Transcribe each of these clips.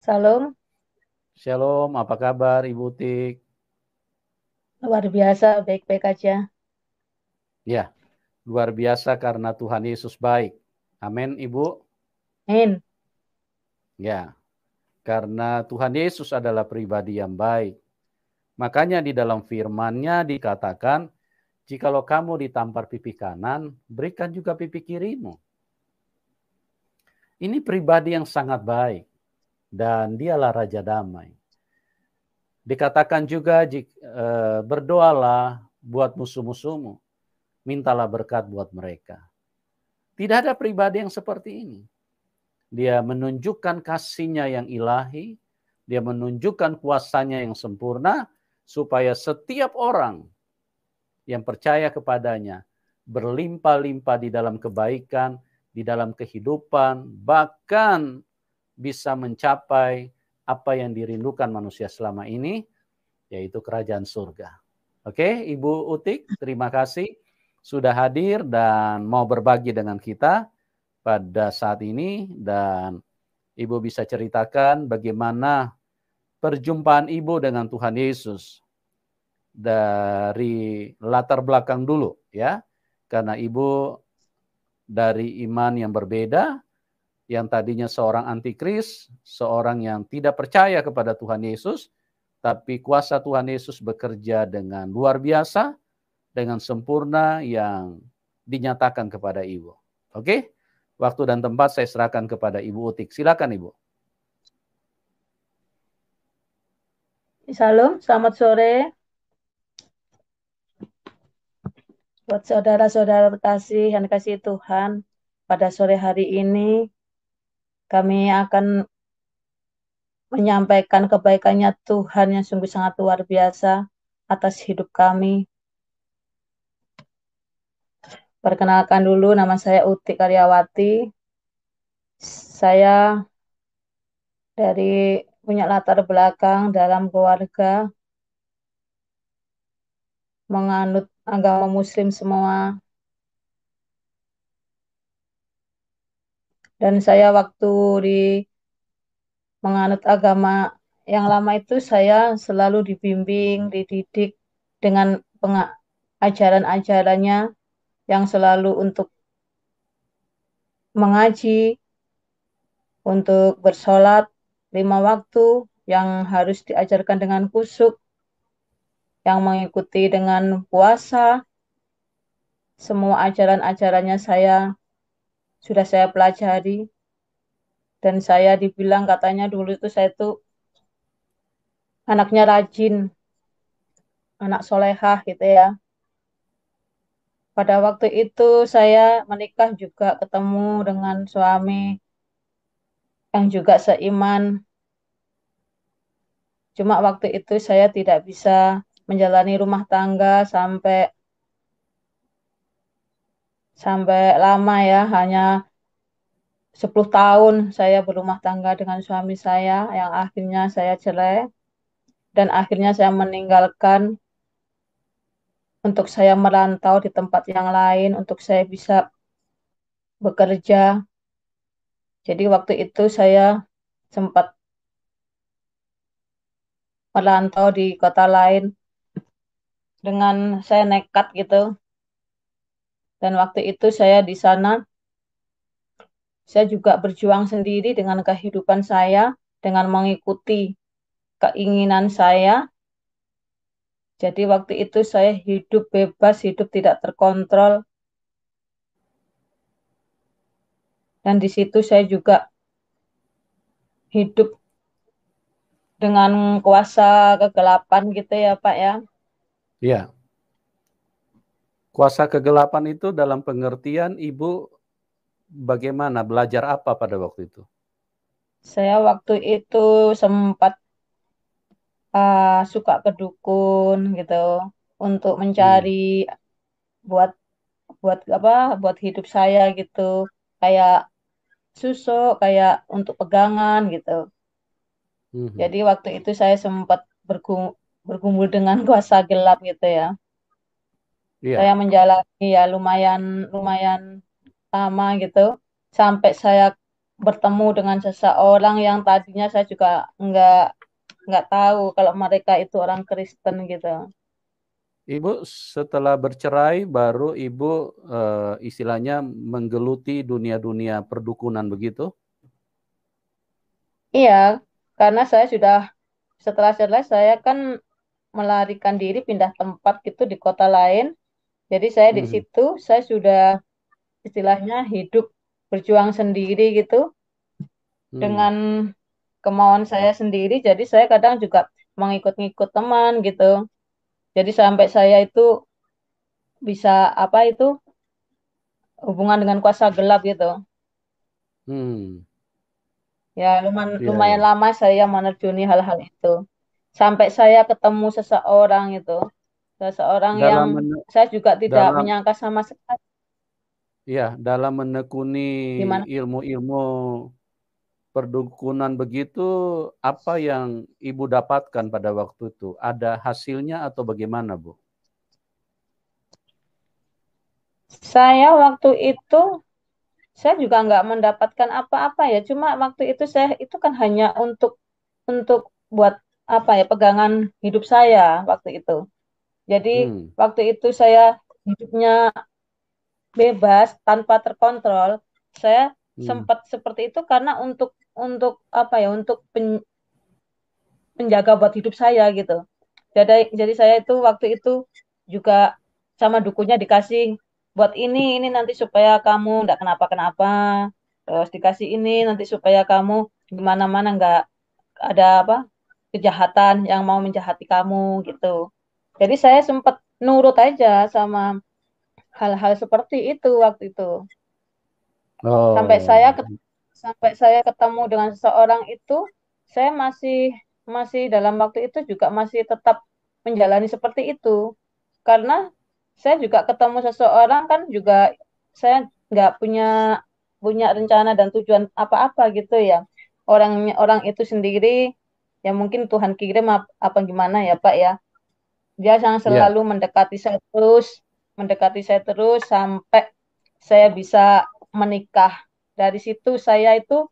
Salam, Shalom, apa kabar Ibu Tik? luar biasa, baik-baik aja. Ya, luar biasa karena Tuhan Yesus baik. Amin, Ibu. Amin. Ya, karena Tuhan Yesus adalah pribadi yang baik. Makanya di dalam firman-Nya dikatakan, jikalau kamu ditampar pipi kanan, berikan juga pipi kirimu. Ini pribadi yang sangat baik dan dialah Raja Damai. Dikatakan juga berdoalah buat musuh-musuhmu, mintalah berkat buat mereka. Tidak ada pribadi yang seperti ini. Dia menunjukkan kasih-Nya yang ilahi, dia menunjukkan kuasa-Nya yang sempurna, supaya setiap orang yang percaya kepadanya berlimpah-limpah di dalam kebaikan, di dalam kehidupan, bahkan bisa mencapai apa yang dirindukan manusia selama ini, yaitu kerajaan surga. Oke, Ibu Utik, terima kasih sudah hadir dan mau berbagi dengan kita pada saat ini, dan Ibu bisa ceritakan bagaimana perjumpaan Ibu dengan Tuhan Yesus dari latar belakang dulu ya. Karena Ibu dari iman yang berbeda, yang tadinya seorang antikris, seorang yang tidak percaya kepada Tuhan Yesus, tapi kuasa Tuhan Yesus bekerja dengan luar biasa, dengan sempurna yang dinyatakan kepada Ibu. Oke? Waktu dan tempat saya serahkan kepada Ibu Utik. Silakan Ibu. Salam, selamat sore buat saudara-saudara terkasih yang dikasihi Tuhan. Pada sore hari ini, kami akan menyampaikan kebaikannya Tuhan yang sungguh sangat luar biasa atas hidup kami. Perkenalkan dulu, nama saya Uti Karyawati. Saya dari punya latar belakang dalam keluarga menganut agama Muslim semua. Dan saya waktu di menganut agama yang lama itu saya selalu dibimbing, dididik dengan ajaran-ajarannya yang selalu untuk mengaji, untuk bersolat 5 waktu yang harus diajarkan dengan khusyuk, yang mengikuti dengan puasa. Semua ajaran-ajarannya sudah saya pelajari, dan saya dibilang katanya dulu itu saya itu anaknya rajin, anak solehah gitu ya. Pada waktu itu saya menikah juga ketemu dengan suami yang juga seiman. Cuma waktu itu saya tidak bisa menjalani rumah tangga sampai sampai lama ya, hanya 10 tahun saya berumah tangga dengan suami saya yang akhirnya saya cerai dan akhirnya saya meninggalkan untuk saya merantau di tempat yang lain untuk saya bisa bekerja. Jadi waktu itu saya sempat merantau di kota lain dengan saya nekat gitu. Dan waktu itu saya di sana, saya juga berjuang sendiri dengan kehidupan saya, dengan mengikuti keinginan saya. Jadi waktu itu saya hidup bebas, hidup tidak terkontrol. Dan di situ saya juga hidup dengan kuasa kegelapan gitu ya Pak ya. Ya, kuasa kegelapan itu dalam pengertian Ibu bagaimana? Belajar apa pada waktu itu? Saya waktu itu sempat suka ke dukun gitu untuk Hmm. mencari buat buat apa buat hidup saya gitu, kayak susuk, kayak untuk pegangan gitu. Mhm. Jadi waktu itu saya sempat bergumul dengan kuasa gelap gitu ya. Saya Iya. menjalani ya lumayan lumayan lama gitu sampai saya bertemu dengan seseorang yang tadinya saya juga nggak tahu kalau mereka itu orang Kristen gitu. Ibu setelah bercerai baru Ibu istilahnya menggeluti dunia-dunia perdukunan begitu? Iya, karena saya sudah setelah cerai saya kan melarikan diri pindah tempat gitu di kota lain. Jadi saya di Mhm. situ saya sudah istilahnya hidup berjuang sendiri gitu Hmm. dengan kemauan saya sendiri. Jadi saya kadang juga mengikut-ngikut teman gitu. Jadi sampai saya itu bisa apa itu hubungan dengan kuasa gelap gitu. Hmm. Ya lumayan, Iya, lumayan iya. lama saya menerjuni hal-hal itu. Sampai saya ketemu seseorang itu. Seseorang yang Dalam mene- saya juga tidak dalam menyangka sama sekali. dalam menekuni Gimana? ilmu-ilmu perdukunan begitu, apa yang Ibu dapatkan pada waktu itu? Ada hasilnya atau bagaimana, Bu? Saya waktu itu saya juga nggak mendapatkan apa-apa ya. Cuma waktu itu saya itu kan hanya untuk buat apa ya pegangan hidup saya waktu itu. Jadi Hmm. waktu itu saya hidupnya bebas tanpa terkontrol. Saya Hmm. sempat seperti itu karena untuk apa ya untuk menjaga buat hidup saya gitu. Jadi saya itu waktu itu juga sama dukunya dikasih buat ini nanti supaya kamu nggak kenapa-kenapa. Terus dikasih ini nanti supaya kamu gimana-mana nggak ada apa kejahatan yang mau menjahati kamu gitu. Jadi saya sempat nurut aja sama hal-hal seperti itu waktu itu. Sampai saya Oh. sampai saya ketemu dengan seseorang itu, saya masih masih dalam waktu itu juga masih tetap menjalani seperti itu. Karena saya juga ketemu seseorang kan juga saya nggak punya punya rencana dan tujuan apa-apa gitu ya. Orang itu sendiri ya mungkin Tuhan kirim apa gimana ya Pak ya. Dia yang Ya, selalu mendekati saya terus sampai saya bisa menikah. Dari situ saya itu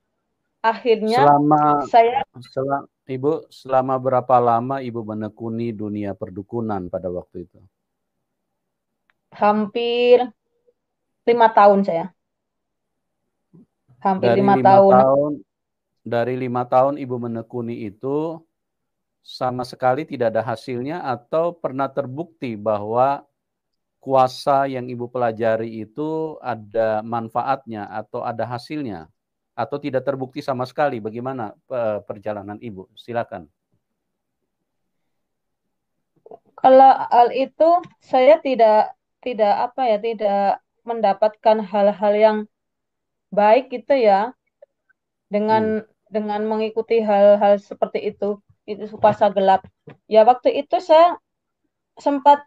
akhirnya selama saya Ibu selama berapa lama Ibu menekuni dunia perdukunan pada waktu itu? hampir 5 tahun saya. Hampir Dari lima lima tahun. tahun, dari 5 tahun Ibu menekuni itu sama sekali tidak ada hasilnya atau pernah terbukti bahwa kuasa yang Ibu pelajari itu ada manfaatnya atau ada hasilnya atau tidak terbukti sama sekali? Bagaimana perjalanan Ibu? Silakan. Kalau hal itu saya tidak apa ya, tidak mendapatkan hal-hal yang baik gitu ya Hmm. dengan mengikuti hal-hal seperti itu kuasa gelap. Ya waktu itu saya sempat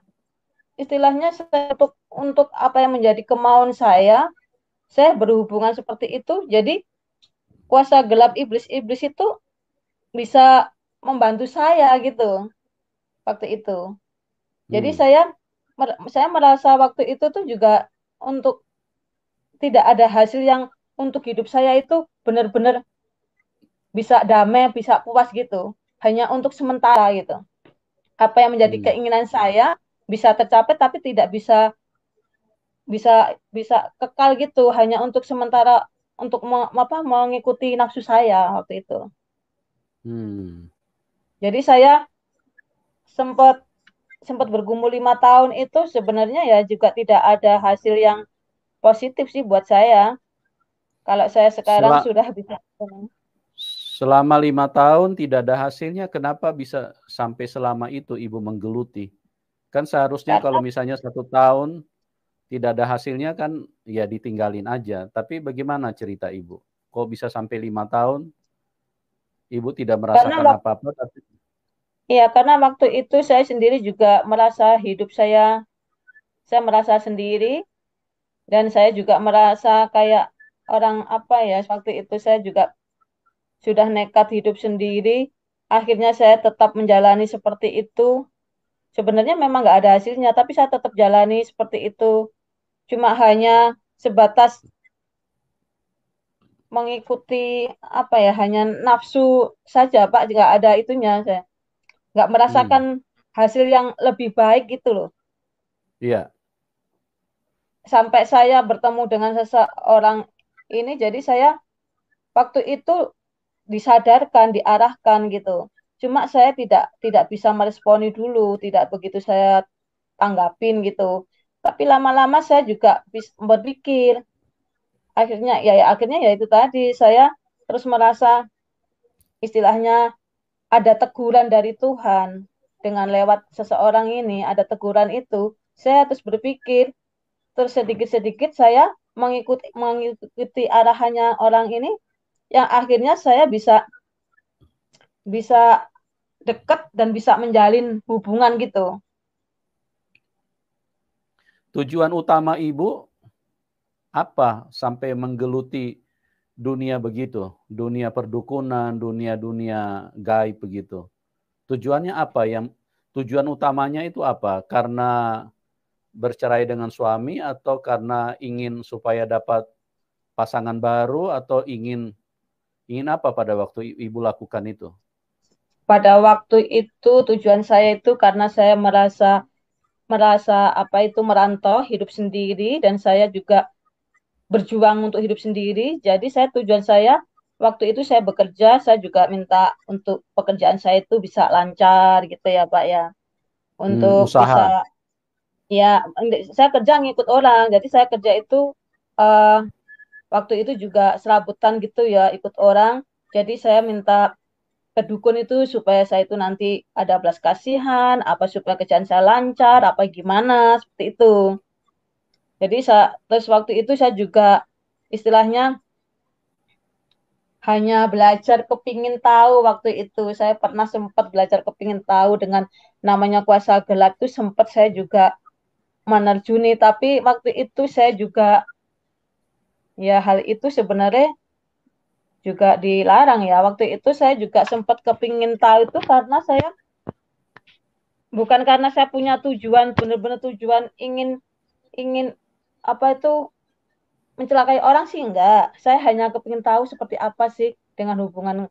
istilahnya saya untuk apa yang menjadi kemauan saya berhubungan seperti itu. Jadi kuasa gelap iblis-iblis itu bisa membantu saya gitu waktu itu. Jadi Hmm. saya merasa waktu itu tuh juga untuk tidak ada hasil yang untuk hidup saya itu benar-benar bisa damai, bisa puas gitu. Hanya untuk sementara gitu. Apa yang menjadi Hmm. keinginan saya bisa tercapai tapi tidak bisa bisa bisa kekal gitu. Hanya untuk sementara untuk mengikuti nafsu saya waktu itu. Hmm. Jadi saya sempat sempat bergumul 5 tahun itu sebenarnya ya juga tidak ada hasil yang positif sih buat saya. Kalau saya sekarang Sel- sudah bisa. Selama 5 tahun tidak ada hasilnya, kenapa bisa sampai selama itu Ibu menggeluti? Kan seharusnya kalau Karena misalnya 1 tahun tidak ada hasilnya kan ya ditinggalin aja. Tapi bagaimana cerita Ibu? Kok bisa sampai 5 tahun Ibu tidak karena merasakan waktu apa-apa tapi ya karena waktu itu saya sendiri juga merasa hidup saya merasa sendiri dan saya juga merasa kayak orang apa ya waktu itu saya juga sudah nekat hidup sendiri. Akhirnya saya tetap menjalani seperti itu. Sebenarnya memang nggak ada hasilnya, tapi saya tetap jalani seperti itu. Cuma hanya sebatas mengikuti apa ya, hanya nafsu saja Pak, nggak ada itunya, saya nggak merasakan Hmm. hasil yang lebih baik gitu loh. Iya. Sampai saya bertemu dengan seseorang ini, jadi saya waktu itu disadarkan, diarahkan gitu. Cuma saya tidak bisa meresponi dulu, tidak begitu saya tanggapin gitu. Tapi lama-lama saya juga berpikir, akhirnya ya itu tadi, saya terus merasa istilahnya ada teguran dari Tuhan dengan lewat seseorang ini, ada teguran itu. Saya terus berpikir, terus sedikit-sedikit saya mengikuti arahannya orang ini, yang akhirnya saya bisa bisa dekat dan bisa menjalin hubungan gitu. Tujuan utama Ibu apa sampai menggeluti dunia begitu? Dunia perdukunan, dunia-dunia gaib begitu. Tujuannya apa? Tujuan utamanya itu apa? Karena bercerai dengan suami atau karena ingin supaya dapat pasangan baru atau ingin ingin apa pada waktu Ibu lakukan itu? Pada waktu itu tujuan saya itu karena saya merasa merasa apa itu merantau hidup sendiri, dan saya juga berjuang untuk hidup sendiri. Jadi tujuan saya waktu itu saya bekerja, saya juga minta untuk pekerjaan saya itu bisa lancar gitu ya Pak ya. Untuk bisa, Usaha. ya saya kerja ngikut orang. Jadi saya kerja itu eh, waktu itu juga serabutan gitu ya, ikut orang. Jadi saya minta ke dukun itu supaya saya itu nanti ada belas kasihan, apa supaya kerjaan saya lancar, apa gimana, seperti itu. Jadi terus waktu itu saya juga istilahnya hanya belajar kepingin tahu waktu itu. Saya pernah sempat belajar kepingin tahu dengan namanya kuasa gelap itu, sempat saya juga menerjuni. Tapi waktu itu saya juga, ya hal itu sebenarnya juga dilarang ya. Waktu itu saya juga sempat kepingin tahu itu karena saya, bukan karena saya punya tujuan, benar-benar tujuan ingin ingin apa itu mencelakai orang sih enggak. Saya hanya kepingin tahu seperti apa sih dengan hubungan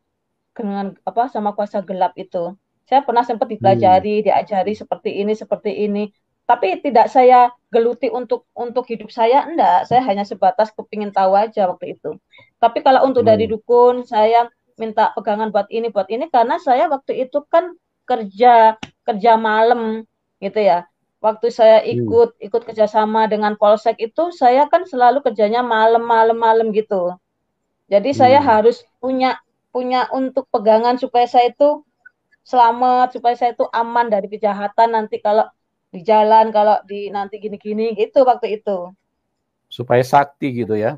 dengan apa sama kuasa gelap itu. Saya pernah sempat Hmm. dipelajari, diajari seperti ini, seperti ini. Tapi tidak saya geluti untuk hidup saya, enggak. Saya hanya sebatas kepingin tahu aja waktu itu. Tapi kalau untuk dari Oh. dukun, saya minta pegangan buat ini karena saya waktu itu kan kerja kerja malam gitu ya. Waktu saya Hmm. ikut kerjasama dengan Polsek itu, saya kan selalu kerjanya malam-malam gitu. Jadi saya Hmm. harus punya punya untuk pegangan supaya saya itu selamat, supaya saya itu aman dari kejahatan nanti kalau di jalan, kalau di nanti gini-gini gitu waktu itu. Supaya sakti gitu ya.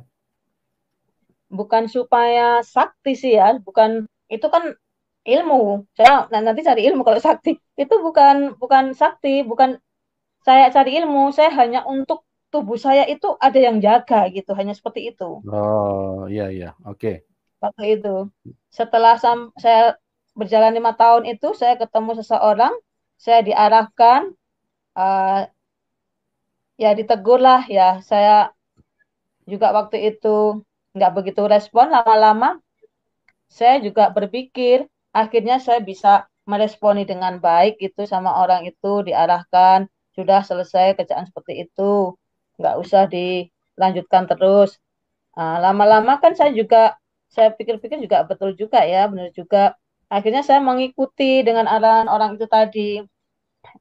Bukan supaya sakti sih ya, bukan, itu kan ilmu. Saya nanti cari ilmu kalau sakti. Itu bukan bukan sakti, bukan saya cari ilmu, saya hanya untuk tubuh saya itu ada yang jaga gitu, hanya seperti itu. Oh, iya iya. Oke. Waktu itu. Setelah saya berjalan 5 tahun itu, saya ketemu seseorang, saya diarahkan, uh, ya ditegur lah ya. Saya juga waktu itu nggak begitu respon, lama-lama saya juga berpikir, akhirnya saya bisa meresponi dengan baik itu sama orang itu, diarahkan, sudah selesai kerjaan seperti itu, nggak usah dilanjutkan terus. Nah, lama-lama kan saya pikir-pikir juga betul juga ya, benar juga. Akhirnya saya mengikuti dengan arahan orang itu tadi.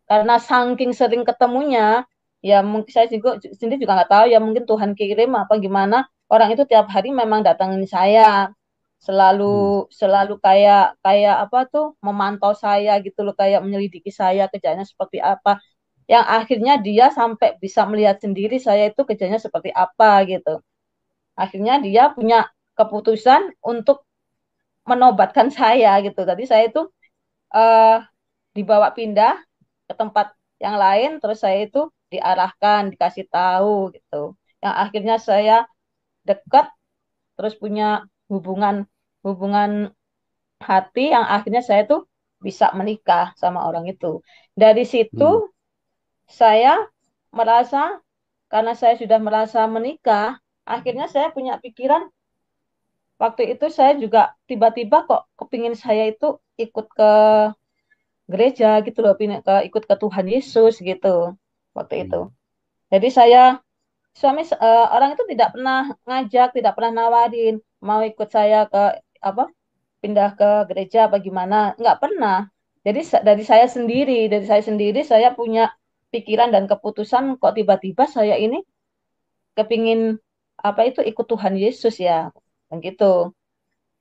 Karena saking sering ketemunya, ya mungkin saya juga sendiri juga nggak tahu ya, mungkin Tuhan kirim apa gimana. Orang itu tiap hari memang datangin saya, Hmm. selalu selalu kayak kayak apa tuh, memantau saya gitu loh, kayak menyelidiki saya kerjanya seperti apa. Yang akhirnya dia sampai bisa melihat sendiri saya itu kerjanya seperti apa gitu. Akhirnya dia punya keputusan untuk menobatkan saya gitu. Tadi saya itu eh, dibawa pindah ke tempat yang lain, terus saya itu diarahkan, dikasih tahu gitu. Yang akhirnya saya dekat, terus punya hubungan hubungan hati, yang akhirnya saya tuh bisa menikah sama orang itu. Dari Hmm. situ saya merasa, karena saya sudah merasa menikah, akhirnya saya punya pikiran, waktu itu saya juga tiba-tiba kok kepingin saya itu ikut ke gereja gitu loh, ikut ke Tuhan Yesus gitu waktu itu. Hmm. Jadi orang itu tidak pernah ngajak, tidak pernah nawarin mau ikut saya ke apa pindah ke gereja apa gimana, nggak pernah. Jadi dari saya sendiri saya punya pikiran dan keputusan kok tiba-tiba saya ini kepingin apa itu ikut Tuhan Yesus ya, dan gitu.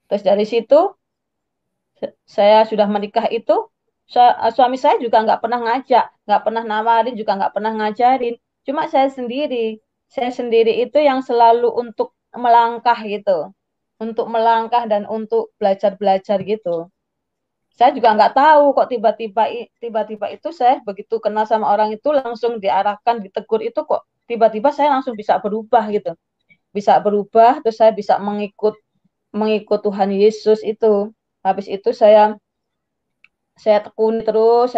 Terus dari situ saya sudah menikah itu, suami saya juga nggak pernah ngajak, nggak pernah nawarin, juga nggak pernah ngajarin. Cuma saya sendiri itu yang selalu untuk melangkah gitu, untuk melangkah dan untuk belajar-belajar gitu. Saya juga nggak tahu kok tiba-tiba itu saya begitu kenal sama orang itu langsung diarahkan, ditegur itu kok tiba-tiba saya langsung bisa berubah gitu, bisa berubah, terus saya bisa mengikut mengikut Tuhan Yesus itu. Habis itu saya tekuni terus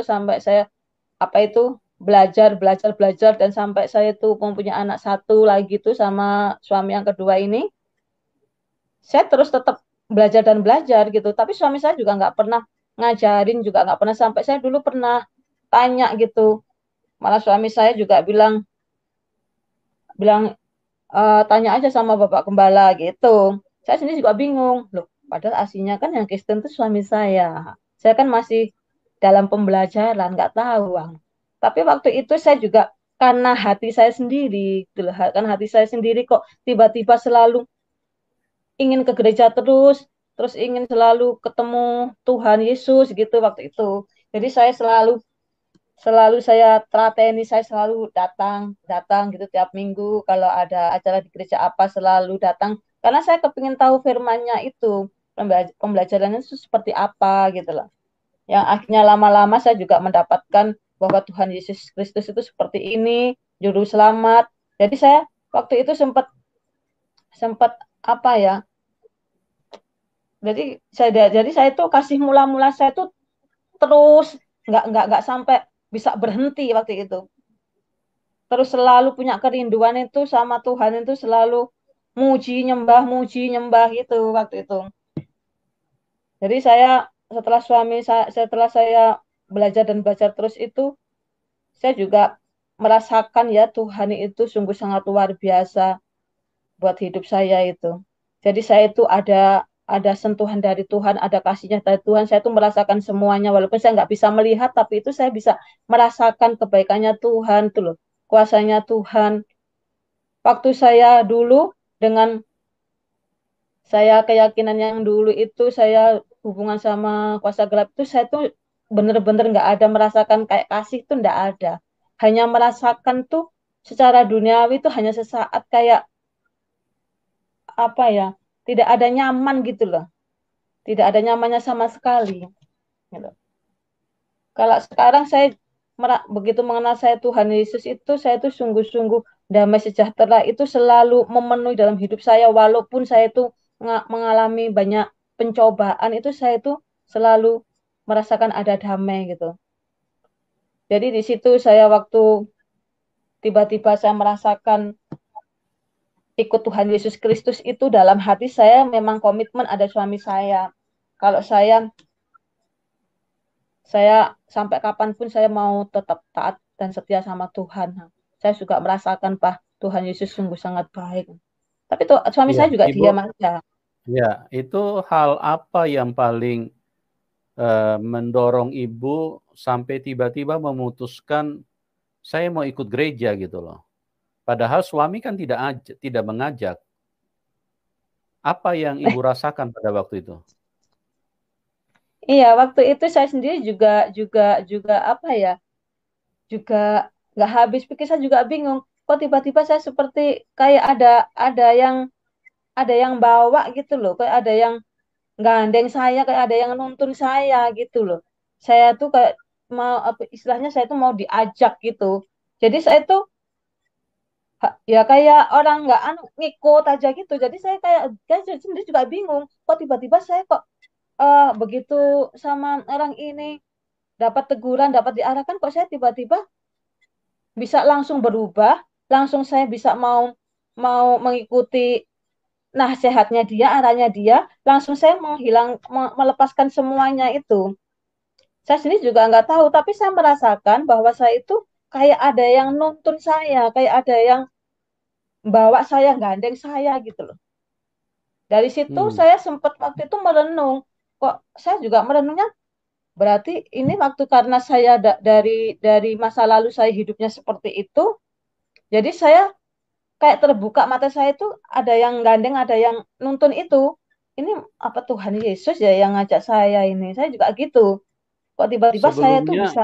sampai saya apa itu belajar belajar belajar dan sampai saya tuh mempunyai anak satu lagi tuh sama suami yang kedua ini, saya terus tetap belajar dan belajar gitu. Tapi suami saya juga nggak pernah ngajarin, juga nggak pernah, sampai saya dulu pernah tanya gitu. Malah suami saya juga bilang bilang tanya aja sama Bapak Gembala gitu. Saya sendiri juga bingung. Loh, padahal aslinya kan yang Kristen itu suami saya. Saya kan masih dalam pembelajaran, nggak tahu, Bang. Tapi waktu itu saya juga karena hati saya sendiri, gitu loh, kan hati saya sendiri kok tiba-tiba selalu ingin ke gereja terus ingin selalu ketemu Tuhan Yesus gitu waktu itu. Jadi saya selalu selalu saya telateni, saya selalu datang datang gitu tiap minggu kalau ada acara di gereja apa selalu datang karena saya kepingin tahu firmannya itu, pembelajarannya itu seperti apa gitu loh. Yang akhirnya lama-lama saya juga mendapatkan bahwa Tuhan Yesus Kristus itu seperti ini, juru selamat. Jadi saya waktu itu sempat sempat apa ya? Jadi saya itu kasih mula-mula saya tuh terus nggak sampai bisa berhenti waktu itu. Terus selalu punya kerinduan itu sama Tuhan, itu selalu muji nyembah itu waktu itu. Jadi setelah saya belajar dan belajar terus itu, saya juga merasakan ya Tuhan itu sungguh sangat luar biasa buat hidup saya itu. Jadi saya itu ada sentuhan dari Tuhan, ada kasihnya dari Tuhan. Saya itu merasakan semuanya, walaupun saya nggak bisa melihat, tapi itu saya bisa merasakan kebaikannya Tuhan tuh loh, kuasanya Tuhan. Waktu saya dulu dengan saya keyakinan yang dulu itu saya hubungan sama kuasa gelap itu saya tuh bener-bener nggak ada merasakan kayak kasih tuh nggak ada. Hanya merasakan tuh secara duniawi itu hanya sesaat kayak apa ya, tidak ada nyaman gitu loh, tidak ada nyamannya sama sekali gitu. Kalau sekarang saya begitu mengenal saya Tuhan Yesus itu, saya itu sungguh-sungguh damai sejahtera itu selalu memenuhi dalam hidup saya, walaupun saya itu mengalami banyak pencobaan itu saya itu selalu merasakan ada damai gitu. Jadi di situ saya waktu tiba-tiba saya merasakan ikut Tuhan Yesus Kristus itu dalam hati saya memang komitmen ada suami saya. Kalau saya sampai kapanpun saya mau tetap taat dan setia sama Tuhan. Saya juga merasakan Pak Tuhan Yesus sungguh sangat baik. Tapi tuh suami Iya, saya juga Ibu. diam aja. Ya, itu hal apa yang paling mendorong Ibu sampai tiba-tiba memutuskan saya mau ikut gereja gitu loh. Padahal suami kan tidak mengajak. Apa yang Ibu rasakan pada waktu itu? Iya, waktu itu saya sendiri juga juga juga apa ya? Juga nggak habis pikir, saya juga bingung. Kok tiba-tiba saya seperti kayak ada yang bawa gitu loh, kayak ada yang gandeng saya, kayak ada yang nuntun saya gitu loh. Saya tuh kayak mau apa istilahnya, saya tuh mau diajak gitu. Jadi saya tuh ya kayak orang nggak ngikut aja gitu. Jadi saya sendiri juga bingung. Kok tiba-tiba saya kok begitu sama orang ini dapat teguran, dapat diarahkan, kok saya tiba-tiba bisa langsung berubah, langsung saya bisa mau mau mengikuti nasihatnya dia, arahnya dia, langsung saya melepaskan semuanya itu. Saya sendiri juga nggak tahu, tapi saya merasakan bahwa saya itu kayak ada yang nuntun saya, kayak ada yang bawa saya, gandeng saya gitu loh. Dari situ Hmm. saya sempat waktu itu merenung, kok saya juga merenungnya berarti ini waktu karena saya dari masa lalu saya hidupnya seperti itu, jadi saya kayak terbuka mata saya itu ada yang gandeng, ada yang nuntun itu. Ini apa Tuhan Yesus ya yang ngajak saya ini? Saya juga gitu. Kok tiba-tiba saya tuh Sebelumnya, bisa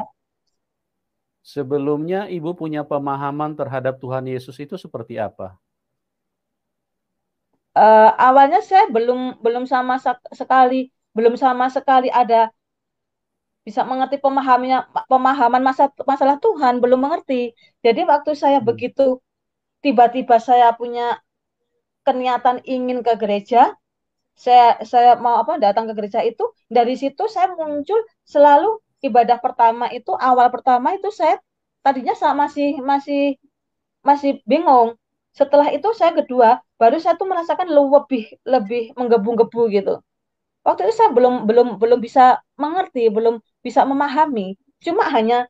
sebelumnya Ibu punya pemahaman terhadap Tuhan Yesus itu seperti apa? awalnya saya belum belum sama sekali belum sama sekali ada bisa mengerti pemahaman masalah Tuhan, belum mengerti. Jadi waktu saya Hmm. begitu tiba-tiba saya punya keniatan ingin ke gereja, saya mau apa datang ke gereja itu, dari situ saya muncul selalu ibadah pertama itu, awal pertama itu saya tadinya masih masih masih bingung. Setelah itu saya kedua baru saya tuh merasakan lebih lebih menggebu-gebu gitu. Waktu itu saya belum belum belum bisa mengerti, belum bisa memahami. Cuma hanya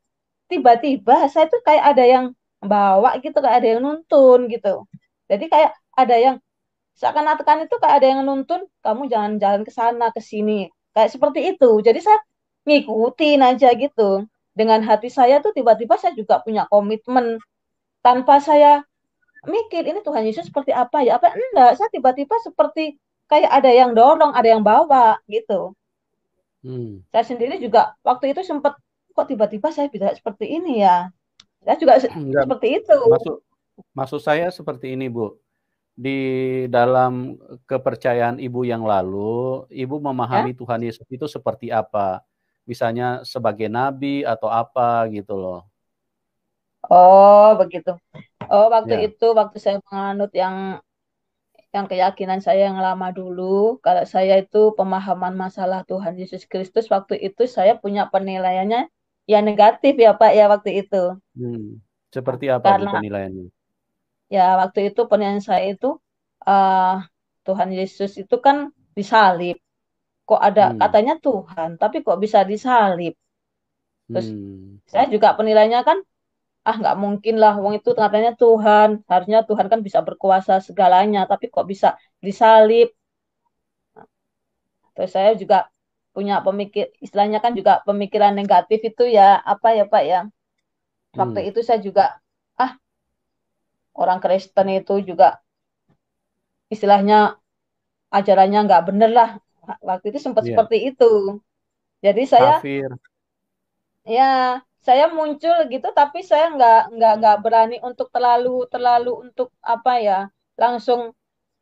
tiba-tiba saya tuh kayak ada yang bawa gitu, kayak ada yang nuntun gitu. Jadi kayak ada yang seakan-akan itu kayak ada yang nuntun, kamu jangan jalan ke sana, ke sini. Kayak seperti itu. Jadi saya ngikutin aja gitu. Dengan hati saya tuh tiba-tiba saya juga punya komitmen tanpa saya mikir ini Tuhan Yesus seperti apa ya? Apa enggak? Saya tiba-tiba seperti kayak ada yang dorong, ada yang bawa gitu. Hmm. Saya sendiri juga waktu itu sempat kok tiba-tiba saya bisa seperti ini ya. Saya juga Enggak, seperti itu. maksud maksud saya seperti ini, Bu. Di dalam kepercayaan Ibu yang lalu, Ibu Ya. memahami Tuhan Yesus itu seperti apa? Misalnya sebagai nabi atau apa gitu loh. Oh, begitu. Oh, Ya. waktu saya menganut yang keyakinan saya yang lama dulu, kalau saya itu pemahaman masalah Tuhan Yesus Kristus waktu itu saya punya penilaiannya ya negatif ya Pak ya waktu itu. Hmm. Seperti apa, Bu, Karena penilaiannya? ya waktu itu penilaian saya itu uh, Tuhan Yesus itu kan disalib. Kok ada Hmm. katanya Tuhan, tapi kok bisa disalib? Terus Hmm. saya juga penilaiannya kan nggak mungkin lah, wong itu katanya Tuhan, harusnya Tuhan kan bisa berkuasa segalanya, tapi kok bisa disalib? Terus saya juga punya istilahnya kan juga pemikiran negatif itu ya, apa ya Pak ya. Waktu Hmm. itu saya juga, ah orang Kristen itu juga istilahnya ajarannya nggak bener lah. Waktu itu sempat Iya. seperti itu. Jadi saya, Kafir. ya saya muncul gitu, tapi saya nggak berani untuk terlalu terlalu untuk apa ya, langsung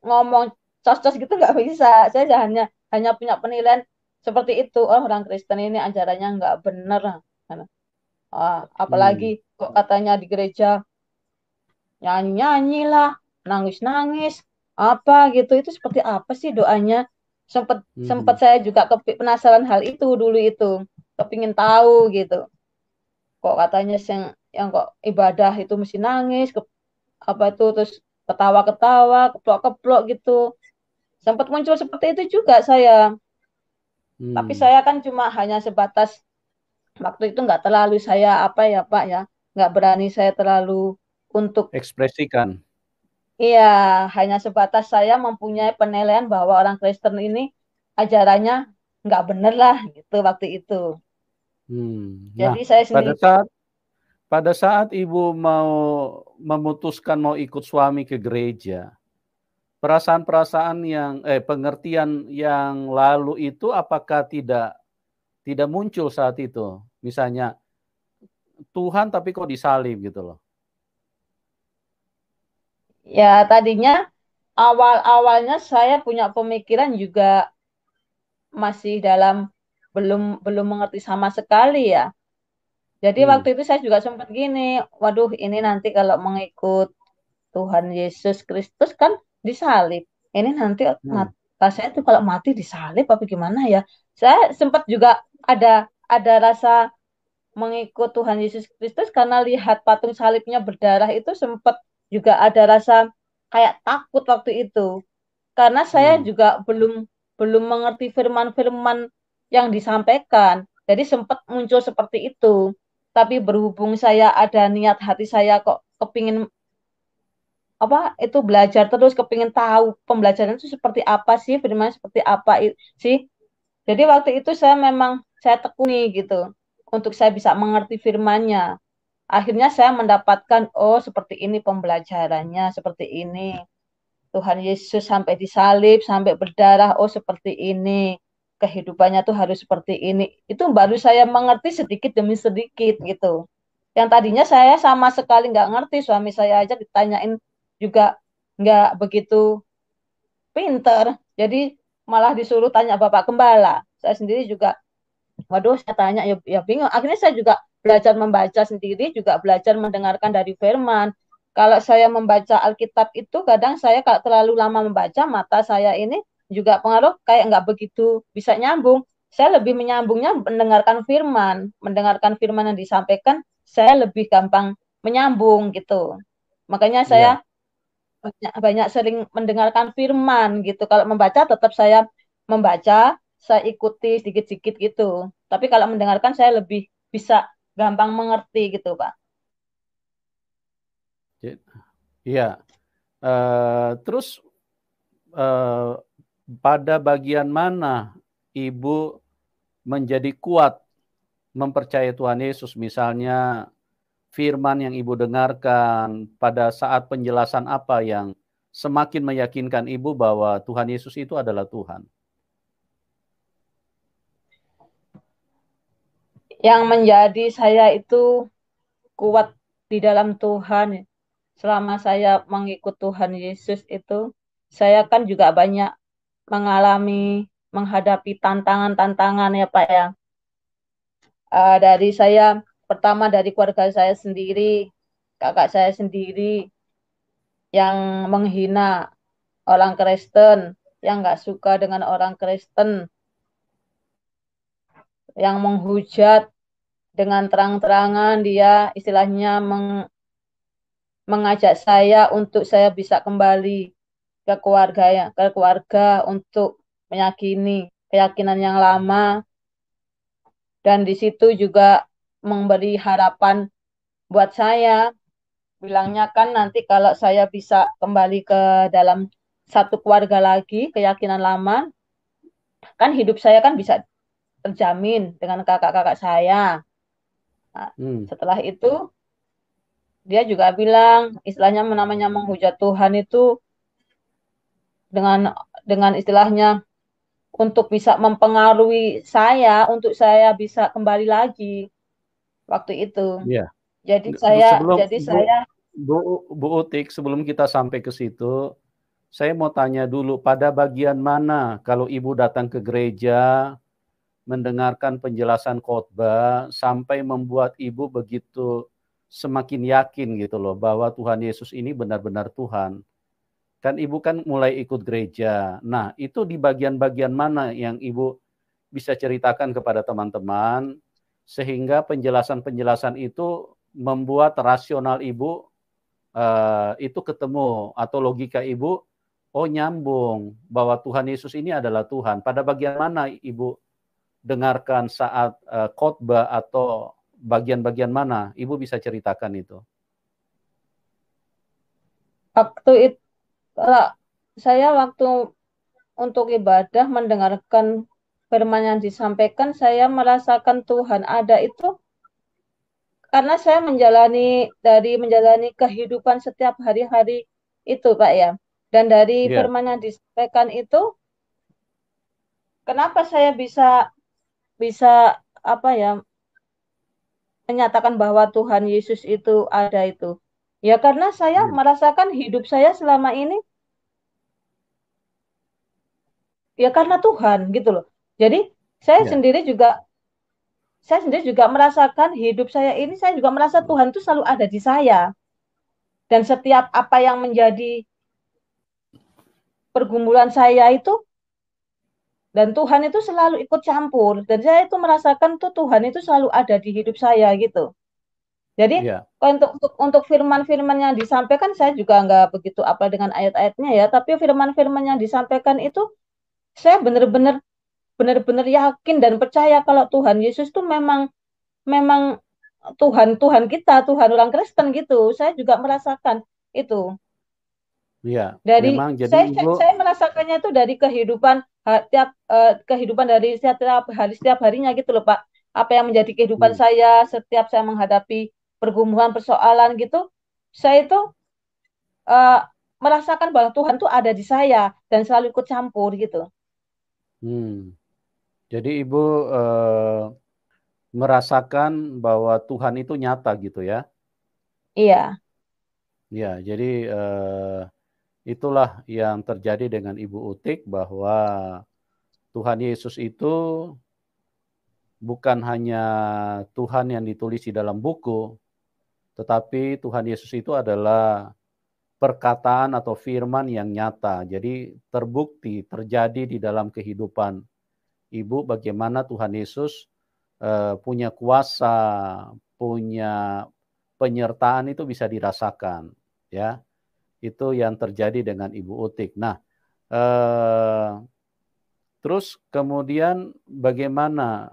ngomong cos-cos gitu nggak bisa. Saya hanya hanya punya penilaian seperti itu. Oh orang Kristen ini ajarannya nggak bener. Apalagi Hmm. kok katanya di gereja nyanyi-nyanyi lah, nangis-nangis, apa gitu. Itu seperti apa sih doanya? Sempat sempat Mhm. saya juga penasaran hal itu dulu itu. Kepingin tahu gitu. Kok katanya yang kok ibadah itu mesti nangis, apa itu terus ketawa-ketawa, keplok-keplok gitu. Sempat muncul seperti itu juga saya. Tapi Hmm. saya kan cuma hanya sebatas waktu itu nggak terlalu saya apa ya Pak ya, nggak berani saya terlalu untuk Ekspresikan. iya, hanya sebatas saya mempunyai penilaian bahwa orang Kristen ini ajarannya nggak bener lah gitu waktu itu. Hmm. Nah, Jadi saya pada sendiri saat pada saat Ibu mau memutuskan mau ikut suami ke gereja, perasaan-perasaan pengertian yang lalu itu apakah tidak muncul saat itu? Misalnya, Tuhan tapi kok disalib gitu loh. ya tadinya awal-awalnya saya punya pemikiran juga masih dalam belum belum mengerti sama sekali ya. Jadi Hmm. waktu itu saya juga sempat gini, waduh ini nanti kalau mengikut Tuhan Yesus Kristus kan disalib. Ini nanti Hmm. rasanya tuh kalau mati disalib apa gimana ya? Saya sempat juga ada rasa mengikut Tuhan Yesus Kristus karena lihat patung salibnya berdarah itu sempat juga ada rasa kayak takut waktu itu. karena saya Hmm. juga belum belum mengerti firman-firman yang disampaikan. Jadi sempat muncul seperti itu. Tapi berhubung saya ada niat hati saya kok kepingin apa itu belajar terus, kepingin tahu pembelajaran itu seperti apa sih, firman seperti apa sih. Jadi waktu itu saya memang saya tekuni gitu untuk saya bisa mengerti firmannya. Akhirnya saya mendapatkan oh seperti ini pembelajarannya, seperti ini. Tuhan Yesus sampai disalib, sampai berdarah, oh seperti ini. Kehidupannya tuh harus seperti ini. Itu baru saya mengerti sedikit demi sedikit gitu. Yang tadinya saya sama sekali nggak ngerti, suami saya aja ditanyain juga nggak begitu pinter. Jadi malah disuruh tanya Bapak Gembala. Saya sendiri juga, waduh saya tanya ya bingung. Akhirnya saya juga belajar membaca sendiri, juga belajar mendengarkan dari firman. Kalau saya membaca Alkitab itu kadang saya kalau terlalu lama membaca, mata saya ini juga pengaruh kayak nggak begitu bisa nyambung. Saya lebih menyambungnya mendengarkan firman yang disampaikan, saya lebih gampang menyambung gitu. Makanya Iya. saya banyak, banyak sering mendengarkan firman gitu. Kalau membaca tetap saya membaca, saya ikuti sedikit-sedikit gitu. Tapi kalau mendengarkan saya lebih bisa gampang mengerti gitu, Pak. Iya. Terus eh, pada bagian mana Ibu menjadi kuat mempercayai Tuhan Yesus? Misalnya firman yang Ibu dengarkan, pada saat penjelasan apa yang semakin meyakinkan Ibu bahwa Tuhan Yesus itu adalah Tuhan? Yang menjadi saya itu kuat di dalam Tuhan. Selama saya mengikut Tuhan Yesus itu, saya kan juga banyak mengalami, menghadapi tantangan-tantangan ya Pak ya. Dari saya, pertama dari keluarga saya sendiri, kakak saya sendiri, yang menghina orang Kristen, yang nggak suka dengan orang Kristen, yang menghujat dengan terang-terangan dia istilahnya mengajak saya untuk saya bisa kembali ke keluarga untuk meyakini keyakinan yang lama dan di situ juga memberi harapan buat saya bilangnya kan nanti kalau saya bisa kembali ke dalam satu keluarga lagi keyakinan lama kan hidup saya kan bisa terjamin dengan kakak-kakak saya. Nah, Hmm. setelah itu dia juga bilang istilahnya namanya menghujat Tuhan itu dengan istilahnya untuk bisa mempengaruhi saya untuk saya bisa kembali lagi waktu itu. Iya. Sebelum Jadi Bu, saya Bu, Bu Utik, sebelum kita sampai ke situ, saya mau tanya dulu, pada bagian mana kalau Ibu datang ke gereja, mendengarkan penjelasan khotbah, sampai membuat Ibu begitu semakin yakin gitu loh, bahwa Tuhan Yesus ini benar-benar Tuhan. Kan Ibu kan mulai ikut gereja. Nah, itu di bagian-bagian mana yang Ibu bisa ceritakan kepada teman-teman, sehingga penjelasan-penjelasan itu membuat rasional Ibu itu ketemu, atau logika Ibu, oh nyambung, bahwa Tuhan Yesus ini adalah Tuhan. Pada bagian mana Ibu dengarkan saat khotbah, atau bagian-bagian mana? Ibu bisa ceritakan itu. waktu itu saya waktu untuk ibadah mendengarkan firman yang disampaikan saya merasakan Tuhan ada itu karena saya menjalani kehidupan setiap hari-hari itu Pak ya. Dan dari Iya, firman yang disampaikan itu kenapa saya bisa bisa apa ya menyatakan bahwa Tuhan Yesus itu ada itu. Ya karena saya iya, merasakan hidup saya selama ini ya karena Tuhan gitu loh. Jadi saya iya. sendiri juga saya sendiri juga merasakan hidup saya ini saya juga merasa Tuhan itu selalu ada di saya. Dan setiap apa yang menjadi pergumulan saya itu dan Tuhan itu selalu ikut campur dan saya itu merasakan tuh Tuhan itu selalu ada di hidup saya gitu. Jadi Iya. untuk firman-firman yang disampaikan saya juga nggak begitu apa dengan ayat-ayatnya ya, tapi firman-firman yang disampaikan itu saya benar-benar yakin dan percaya kalau Tuhan Yesus itu memang memang Tuhan Tuhan kita, Tuhan orang Kristen gitu. Saya juga merasakan itu. Iya, Dari memang jadi saya, Ibu, saya merasakannya itu dari kehidupan kehidupan dari setiap harinya gitu loh Pak. Apa yang menjadi kehidupan hmm, saya setiap saya menghadapi pergumulan persoalan gitu, saya itu eh, merasakan bahwa Tuhan tuh ada di saya dan selalu ikut campur gitu. hmm. Jadi Ibu merasakan bahwa Tuhan itu nyata gitu ya. Iya, Ya, jadi itulah yang terjadi dengan Ibu Utik bahwa Tuhan Yesus itu bukan hanya Tuhan yang ditulis di dalam buku, tetapi Tuhan Yesus itu adalah perkataan atau firman yang nyata. Jadi terbukti, terjadi di dalam kehidupan Ibu bagaimana Tuhan Yesus punya kuasa, punya penyertaan itu bisa dirasakan, ya. Itu yang terjadi dengan Ibu Utik. Nah, eh, terus kemudian bagaimana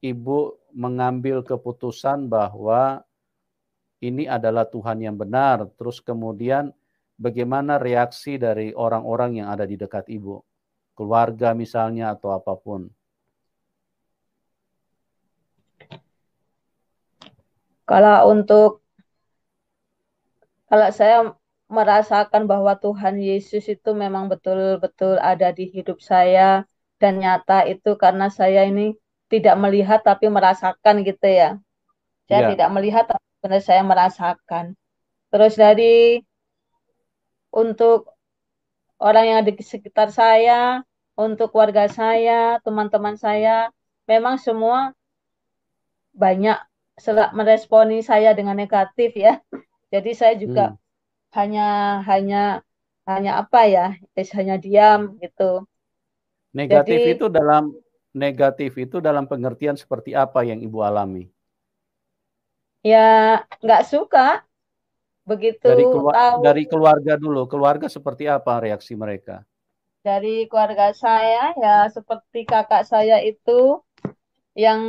Ibu mengambil keputusan bahwa ini adalah Tuhan yang benar, terus kemudian bagaimana reaksi dari orang-orang yang ada di dekat Ibu? Keluarga misalnya atau apapun. kalau untuk kalau saya merasakan bahwa Tuhan Yesus itu memang betul-betul ada di hidup saya dan nyata itu karena saya ini tidak melihat tapi merasakan gitu ya. Saya Ya, tidak melihat tapi benar saya merasakan. Terus dari untuk orang yang di sekitar saya, untuk keluarga saya, teman-teman saya, memang semua banyak meresponi saya dengan negatif ya. Jadi saya juga hmm. hanya hanya hanya apa ya, hanya diam gitu. Jadi Negatif itu dalam pengertian seperti apa yang Ibu alami? ya nggak suka begitu tahu Dari keluarga dulu, keluarga seperti apa reaksi mereka? dari keluarga saya ya seperti kakak saya itu yang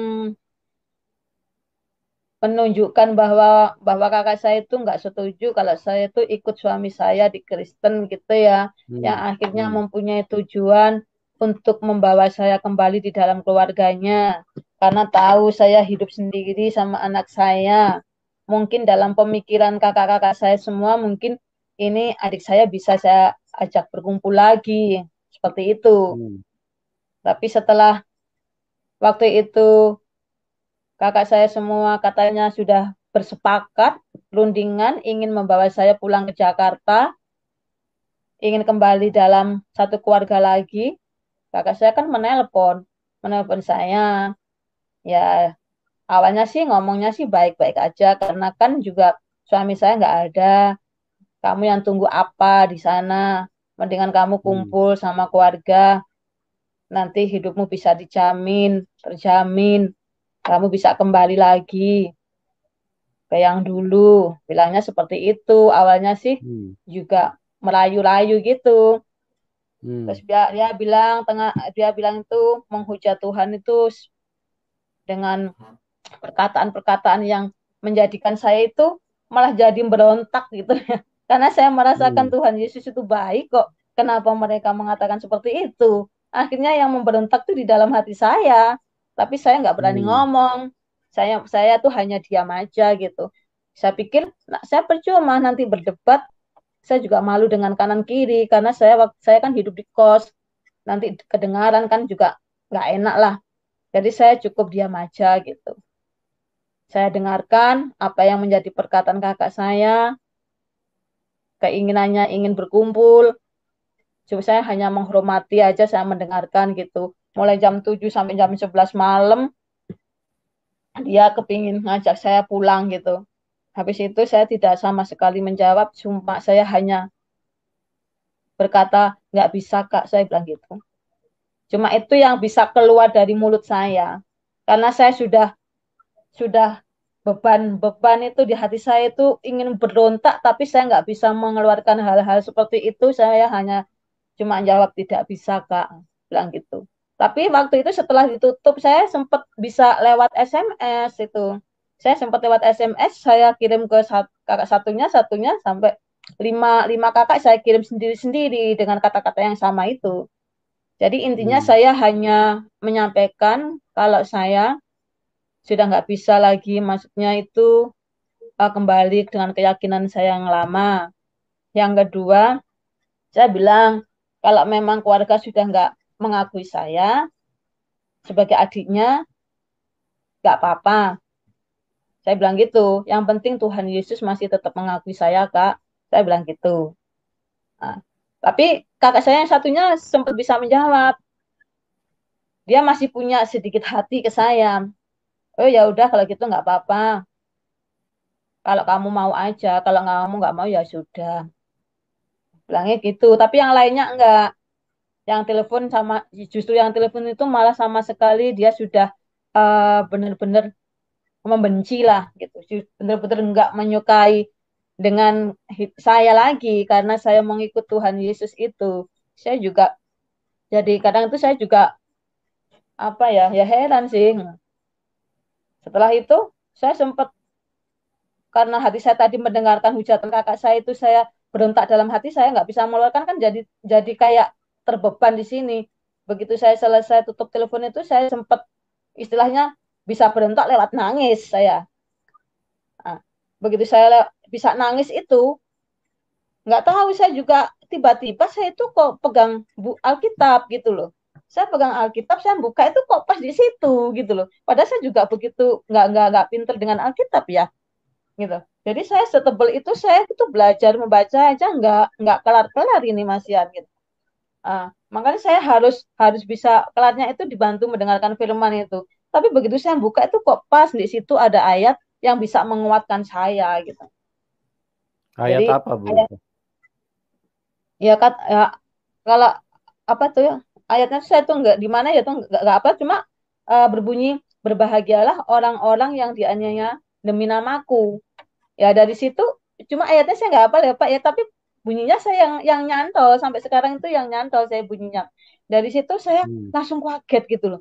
menunjukkan bahwa bahwa kakak saya itu nggak setuju kalau saya itu ikut suami saya di Kristen gitu ya, yang Hmm, akhirnya hmm, mempunyai tujuan untuk membawa saya kembali di dalam keluarganya karena tahu saya hidup sendiri sama anak saya. Mungkin dalam pemikiran kakak-kakak saya semua mungkin ini adik saya bisa saya ajak berkumpul lagi seperti itu. hmm, Tapi setelah waktu itu kakak saya semua katanya sudah bersepakat, rundingan ingin membawa saya pulang ke Jakarta, ingin kembali dalam satu keluarga lagi. Kakak saya kan menelpon saya. Ya awalnya sih ngomongnya sih baik-baik aja karena kan juga suami saya nggak ada. Kamu yang tunggu apa di sana? Mendingan kamu hmm, kumpul sama keluarga, nanti hidupmu bisa terjamin. Kamu bisa kembali lagi ke yang dulu, bilangnya seperti itu. Awalnya sih hmm, juga merayu-rayu gitu. Terus hmm, dia bilang itu menghujat Tuhan itu dengan perkataan-perkataan yang menjadikan saya itu malah jadi berontak gitu ya. Karena saya merasakan hmm, Tuhan Yesus itu baik kok. Kenapa mereka mengatakan seperti itu? Akhirnya yang memberontak itu di dalam hati saya. Tapi saya nggak berani hmm, ngomong. Saya tuh hanya diam aja gitu. Saya pikir, nah, saya percuma nanti berdebat. Saya juga malu dengan kanan kiri karena saya kan hidup di kos. Nanti kedengaran kan juga nggak enak lah. Jadi saya cukup diam aja gitu. Saya dengarkan apa yang menjadi perkataan kakak saya, keinginannya ingin berkumpul. Cuma saya hanya menghormati aja, saya mendengarkan gitu. Mulai jam 7 sampai jam 11 malam, dia kepingin ngajak saya pulang gitu. Habis itu saya tidak sama sekali menjawab, cuma saya hanya berkata, nggak bisa kak, saya bilang gitu. Cuma itu yang bisa keluar dari mulut saya. Karena saya sudah beban itu di hati saya itu ingin berontak, tapi saya nggak bisa mengeluarkan hal-hal seperti itu. Saya hanya cuma jawab tidak bisa Kak, bilang gitu. Tapi waktu itu setelah ditutup saya sempat bisa lewat SMS itu. Saya sempat lewat SMS, saya kirim ke kakak satunya, satunya sampai lima kakak saya kirim sendiri-sendiri dengan kata-kata yang sama itu. Jadi intinya Hmm. saya hanya menyampaikan kalau saya sudah nggak bisa lagi, maksudnya itu kembali dengan keyakinan saya yang lama. Yang kedua, saya bilang kalau memang keluarga sudah nggak mengakui saya sebagai adiknya, nggak apa-apa. Saya bilang gitu. Yang penting Tuhan Yesus masih tetap mengakui saya, Kak. Saya bilang gitu. Nah, tapi kakak saya yang satunya sempat bisa menjawab. Dia masih punya sedikit hati ke saya. Oh ya udah kalau gitu nggak apa-apa. Kalau kamu mau aja, kalau kamu nggak mau ya sudah. Bilangnya gitu. Tapi yang lainnya enggak. Yang telepon sama justru yang telepon itu malah sama sekali dia sudah benar-benar membenci lah gitu. Benar-benar enggak menyukai dengan saya lagi karena saya mengikut Tuhan Yesus itu. Saya juga jadi kadang itu saya juga apa ya, ya heran sih. Setelah itu saya sempat karena hati saya tadi mendengarkan hujatan kakak saya itu saya berontak dalam hati saya nggak bisa mengeluarkan kan jadi kayak terbeban di sini. Begitu saya selesai tutup telepon itu saya sempat istilahnya bisa berontak lewat nangis saya. Nah, begitu saya bisa nangis itu nggak tahu saya juga tiba-tiba saya itu kok pegang Alkitab gitu loh. Saya pegang Alkitab, saya buka itu kok pas di situ gitu loh. Padahal saya juga begitu nggak pinter dengan Alkitab ya gitu. Jadi saya setebel itu saya itu belajar membaca aja nggak kelar-kelar ini Mas Yan gitu. Makanya saya harus harus bisa kelarnya itu dibantu mendengarkan firman itu. Tapi begitu saya buka itu kok pas di situ ada ayat yang bisa menguatkan saya gitu. Ayat Jadi apa, Bu? ayat ya kan ya, kalau apa tuh ya ayatnya saya tuh nggak di mana ya tuh nggak apa cuma berbunyi berbahagialah orang-orang yang dianiaya demi namaku. Ya dari situ cuma ayatnya saya nggak hafal ya Pak ya tapi bunyinya saya yang nyantol sampai sekarang itu yang nyantol saya bunyinya. Dari situ saya Hmm. langsung kaget gitu loh.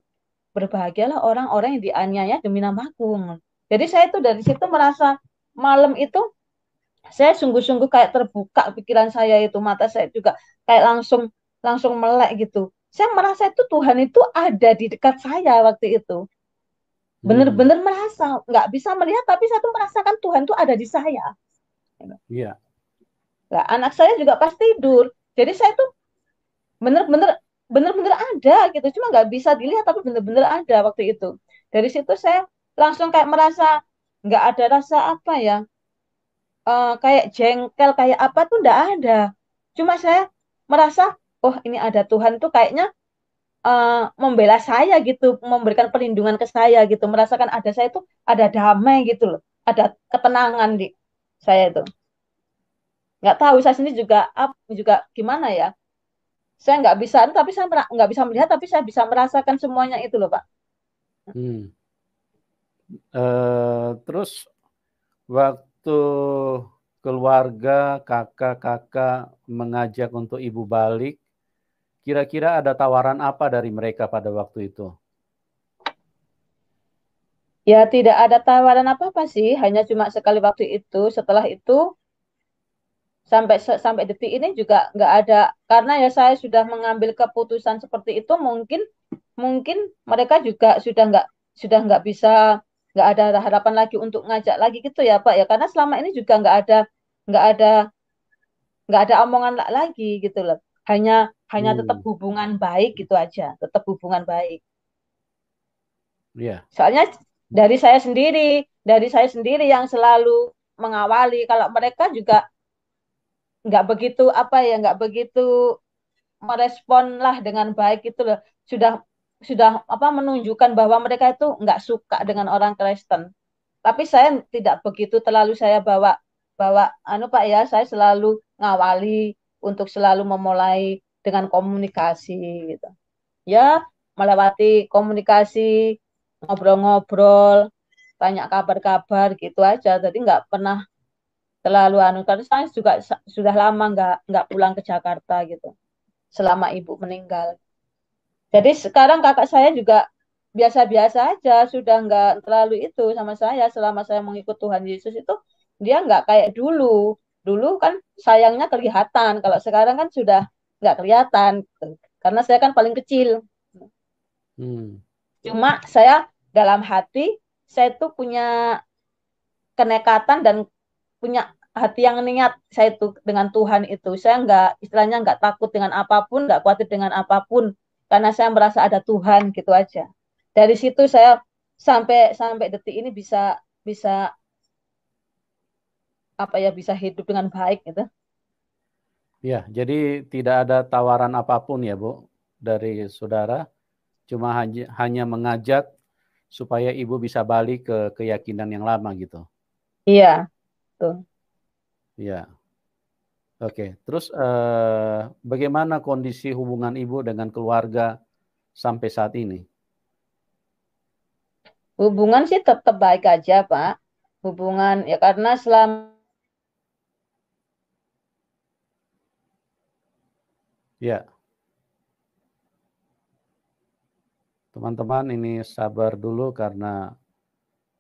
Berbahagialah orang-orang yang dianiaya demi namaku. Jadi saya tuh dari situ merasa malam itu saya sungguh-sungguh kayak terbuka pikiran saya itu mata saya juga kayak langsung langsung melek gitu. Saya merasa itu Tuhan itu ada di dekat saya waktu itu. Hmm. Benar-benar merasa nggak bisa melihat tapi saya tuh merasakan Tuhan tuh ada di saya. Iya. Nah, anak saya juga pas tidur. Jadi saya tuh bener-bener bener-bener ada gitu. Cuma nggak bisa dilihat tapi bener-bener ada waktu itu. Dari situ saya langsung kayak merasa nggak ada rasa apa ya, kayak jengkel kayak apa tuh nggak ada. Cuma saya merasa oh ini ada Tuhan tuh kayaknya membela saya gitu, memberikan perlindungan ke saya gitu, merasakan ada saya tuh ada damai gitu loh, ada ketenangan di saya itu. Nggak tahu saya sendiri juga juga gimana ya. Saya nggak bisa, tapi saya nggak bisa melihat, tapi saya bisa merasakan semuanya itu loh, Pak. Hmm. Terus waktu keluarga, kakak-kakak mengajak untuk ibu balik, kira-kira ada tawaran apa dari mereka pada waktu itu? Ya tidak ada tawaran apa-apa sih, hanya cuma sekali waktu itu. Setelah itu sampai detik ini juga nggak ada, karena ya saya sudah mengambil keputusan seperti itu. Mungkin mungkin mereka juga sudah nggak bisa, nggak ada harapan lagi untuk ngajak lagi gitu ya Pak ya, karena selama ini juga nggak ada nggak ada omongan lagi gitu loh. Hanya hanya tetap Hmm. hubungan baik gitu aja, tetap hubungan baik. Iya. Soalnya dari saya sendiri yang selalu mengawali. Kalau mereka juga nggak begitu apa ya, nggak begitu merespon lah dengan baik itu loh. Sudah apa menunjukkan bahwa mereka itu nggak suka dengan orang Kristen. Tapi saya tidak begitu terlalu saya bawa bawa anu Pak ya, saya selalu ngawali untuk selalu memulai dengan komunikasi gitu. Ya, melewati komunikasi, ngobrol-ngobrol. tanya kabar-kabar gitu aja. Jadi nggak pernah terlalu anu. Karena saya juga sudah lama nggak pulang ke Jakarta gitu. Selama ibu meninggal. Jadi sekarang kakak saya juga biasa-biasa aja, sudah nggak terlalu itu sama saya. Selama saya mengikut Tuhan Yesus itu, dia nggak kayak dulu. Dulu kan sayangnya kelihatan, kalau sekarang kan sudah nggak kelihatan, karena saya kan paling kecil. Hmm. Cuma saya dalam hati, saya tuh punya kenekatan dan punya hati yang niat saya itu dengan Tuhan itu. Saya nggak, istilahnya nggak takut dengan apapun, nggak khawatir dengan apapun, karena saya merasa ada Tuhan gitu aja. Dari situ saya sampai sampai detik ini bisa bisa apa ya, bisa hidup dengan baik gitu. Ya, jadi tidak ada tawaran apapun ya, Bu, dari saudara. Cuma hanya mengajak supaya ibu bisa balik ke keyakinan yang lama gitu. Iya, tuh. Ya, oke. Terus bagaimana kondisi hubungan ibu dengan keluarga sampai saat ini? Hubungan sih tetap baik aja, Pak. Hubungan ya karena selama Ya, teman-teman ini sabar dulu karena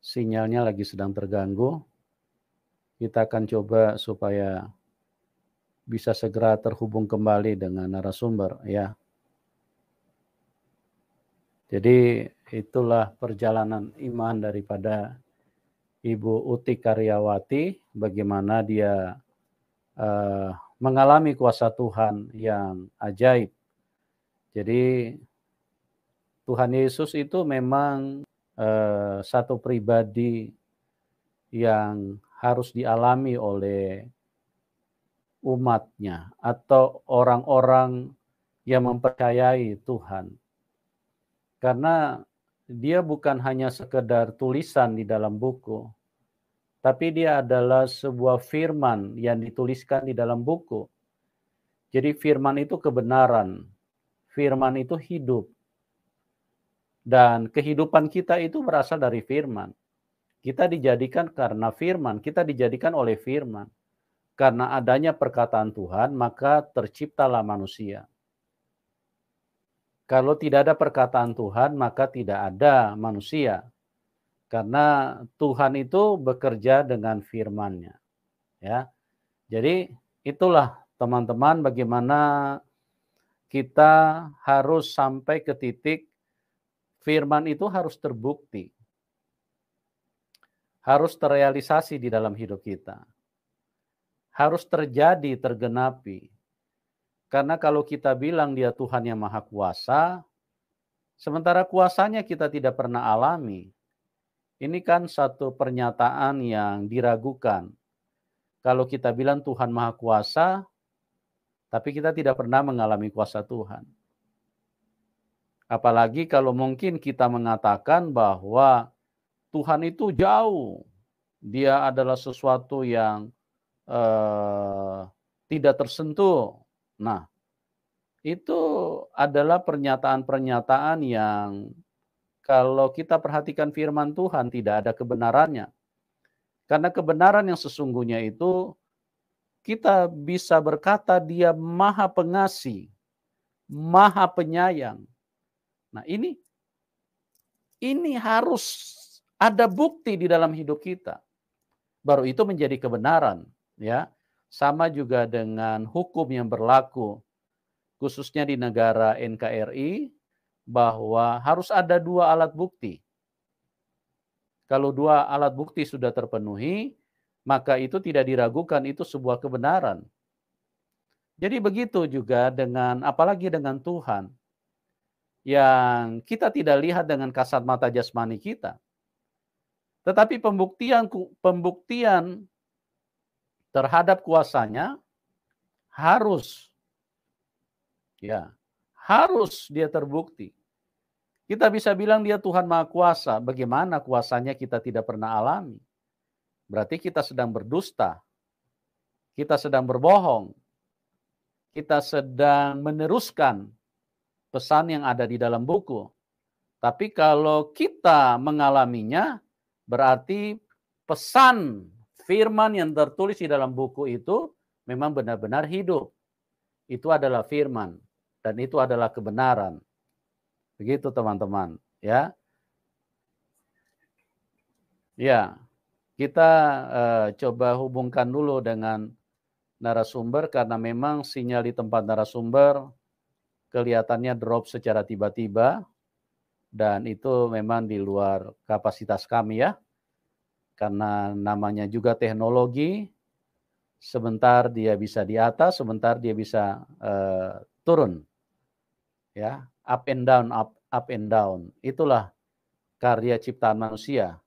sinyalnya lagi sedang terganggu. Kita akan coba supaya bisa segera terhubung kembali dengan narasumber ya. Jadi itulah perjalanan iman daripada Ibu Uti Karyawati, bagaimana dia mengalami kuasa Tuhan yang ajaib. Jadi Tuhan Yesus itu memang satu pribadi yang harus dialami oleh umatnya atau orang-orang yang mempercayai Tuhan. Karena dia bukan hanya sekedar tulisan di dalam buku, tapi dia adalah sebuah firman yang dituliskan di dalam buku. Jadi firman itu kebenaran, firman itu hidup, dan kehidupan kita itu berasal dari firman. Kita dijadikan karena firman, kita dijadikan oleh firman. Karena adanya perkataan Tuhan, maka terciptalah manusia. Kalau tidak ada perkataan Tuhan, maka tidak ada manusia. Karena Tuhan itu bekerja dengan firman-Nya. Ya. Jadi itulah teman-teman bagaimana kita harus sampai ke titik firman itu harus terbukti. Harus terrealisasi di dalam hidup kita. Harus terjadi, tergenapi. Karena kalau kita bilang dia Tuhan yang Maha Kuasa, sementara kuasanya kita tidak pernah alami. Ini kan satu pernyataan yang diragukan. Kalau kita bilang Tuhan Maha Kuasa, tapi kita tidak pernah mengalami kuasa Tuhan. Apalagi kalau mungkin kita mengatakan bahwa Tuhan itu jauh. Dia adalah sesuatu yang tidak tersentuh. Nah, itu adalah pernyataan-pernyataan yang kalau kita perhatikan firman Tuhan tidak ada kebenarannya. Karena kebenaran yang sesungguhnya itu kita bisa berkata dia Maha Pengasih, Maha Penyayang. Nah, ini harus ada bukti di dalam hidup kita. Baru itu menjadi kebenaran, ya. Sama juga dengan hukum yang berlaku khususnya di negara NKRI bahwa harus ada 2 alat bukti. Kalau 2 alat bukti sudah terpenuhi, maka itu tidak diragukan, itu sebuah kebenaran. Jadi begitu juga dengan apalagi dengan Tuhan yang kita tidak lihat dengan kasat mata jasmani kita. Tetapi pembuktian terhadap kuasanya harus harus dia terbukti. Kita bisa bilang dia Tuhan Maha Kuasa, bagaimana kuasanya kita tidak pernah alami. Berarti kita sedang berdusta, kita sedang berbohong, kita sedang meneruskan pesan yang ada di dalam buku. Tapi kalau kita mengalaminya, Berarti pesan firman yang tertulis di dalam buku itu memang benar-benar hidup. Itu adalah firman dan itu adalah kebenaran. Begitu teman-teman, ya. Ya, kita coba hubungkan dulu dengan narasumber karena memang sinyal di tempat narasumber kelihatannya drop secara tiba-tiba dan itu memang di luar kapasitas kami ya. Karena namanya juga teknologi, sebentar dia bisa di atas, sebentar dia bisa turun. Ya, up and down, up and down. Itulah karya ciptaan manusia.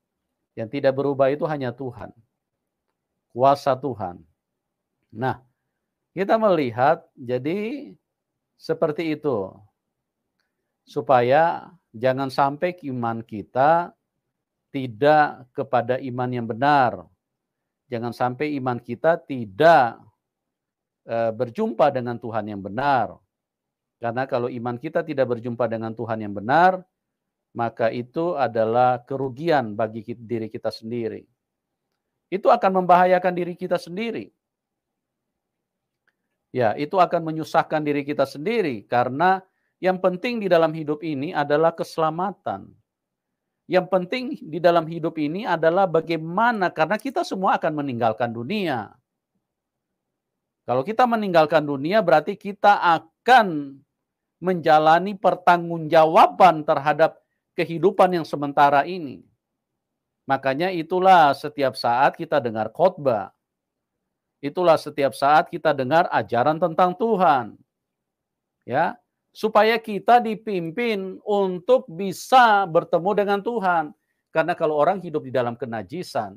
Yang tidak berubah itu hanya Tuhan. Kuasa Tuhan. Nah, kita melihat jadi seperti itu. Supaya jangan sampai iman kita tidak kepada iman yang benar. Jangan sampai iman kita tidak berjumpa dengan Tuhan yang benar. Karena kalau iman kita tidak berjumpa dengan Tuhan yang benar, maka itu adalah kerugian bagi diri kita sendiri. Itu akan membahayakan diri kita sendiri. Ya, itu akan menyusahkan diri kita sendiri karena yang penting di dalam hidup ini adalah keselamatan. Yang penting di dalam hidup ini adalah bagaimana, karena kita semua akan meninggalkan dunia. Kalau kita meninggalkan dunia berarti kita akan menjalani pertanggungjawaban terhadap kehidupan yang sementara ini. Makanya itulah setiap saat kita dengar khotbah. Itulah setiap saat kita dengar ajaran tentang Tuhan. Ya, supaya kita dipimpin untuk bisa bertemu dengan Tuhan. Karena kalau orang hidup di dalam kenajisan,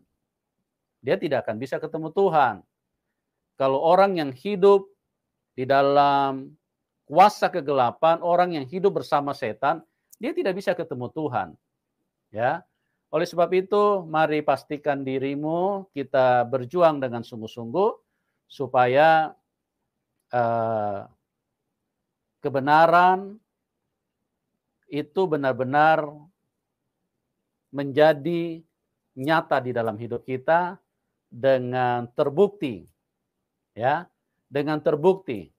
dia tidak akan bisa ketemu Tuhan. Kalau orang yang hidup di dalam kuasa kegelapan, orang yang hidup bersama setan, dia tidak bisa ketemu Tuhan. Ya. Oleh sebab itu, mari pastikan dirimu kita berjuang dengan sungguh-sungguh supaya kebenaran itu benar-benar menjadi nyata di dalam hidup kita dengan terbukti. Ya, dengan terbukti.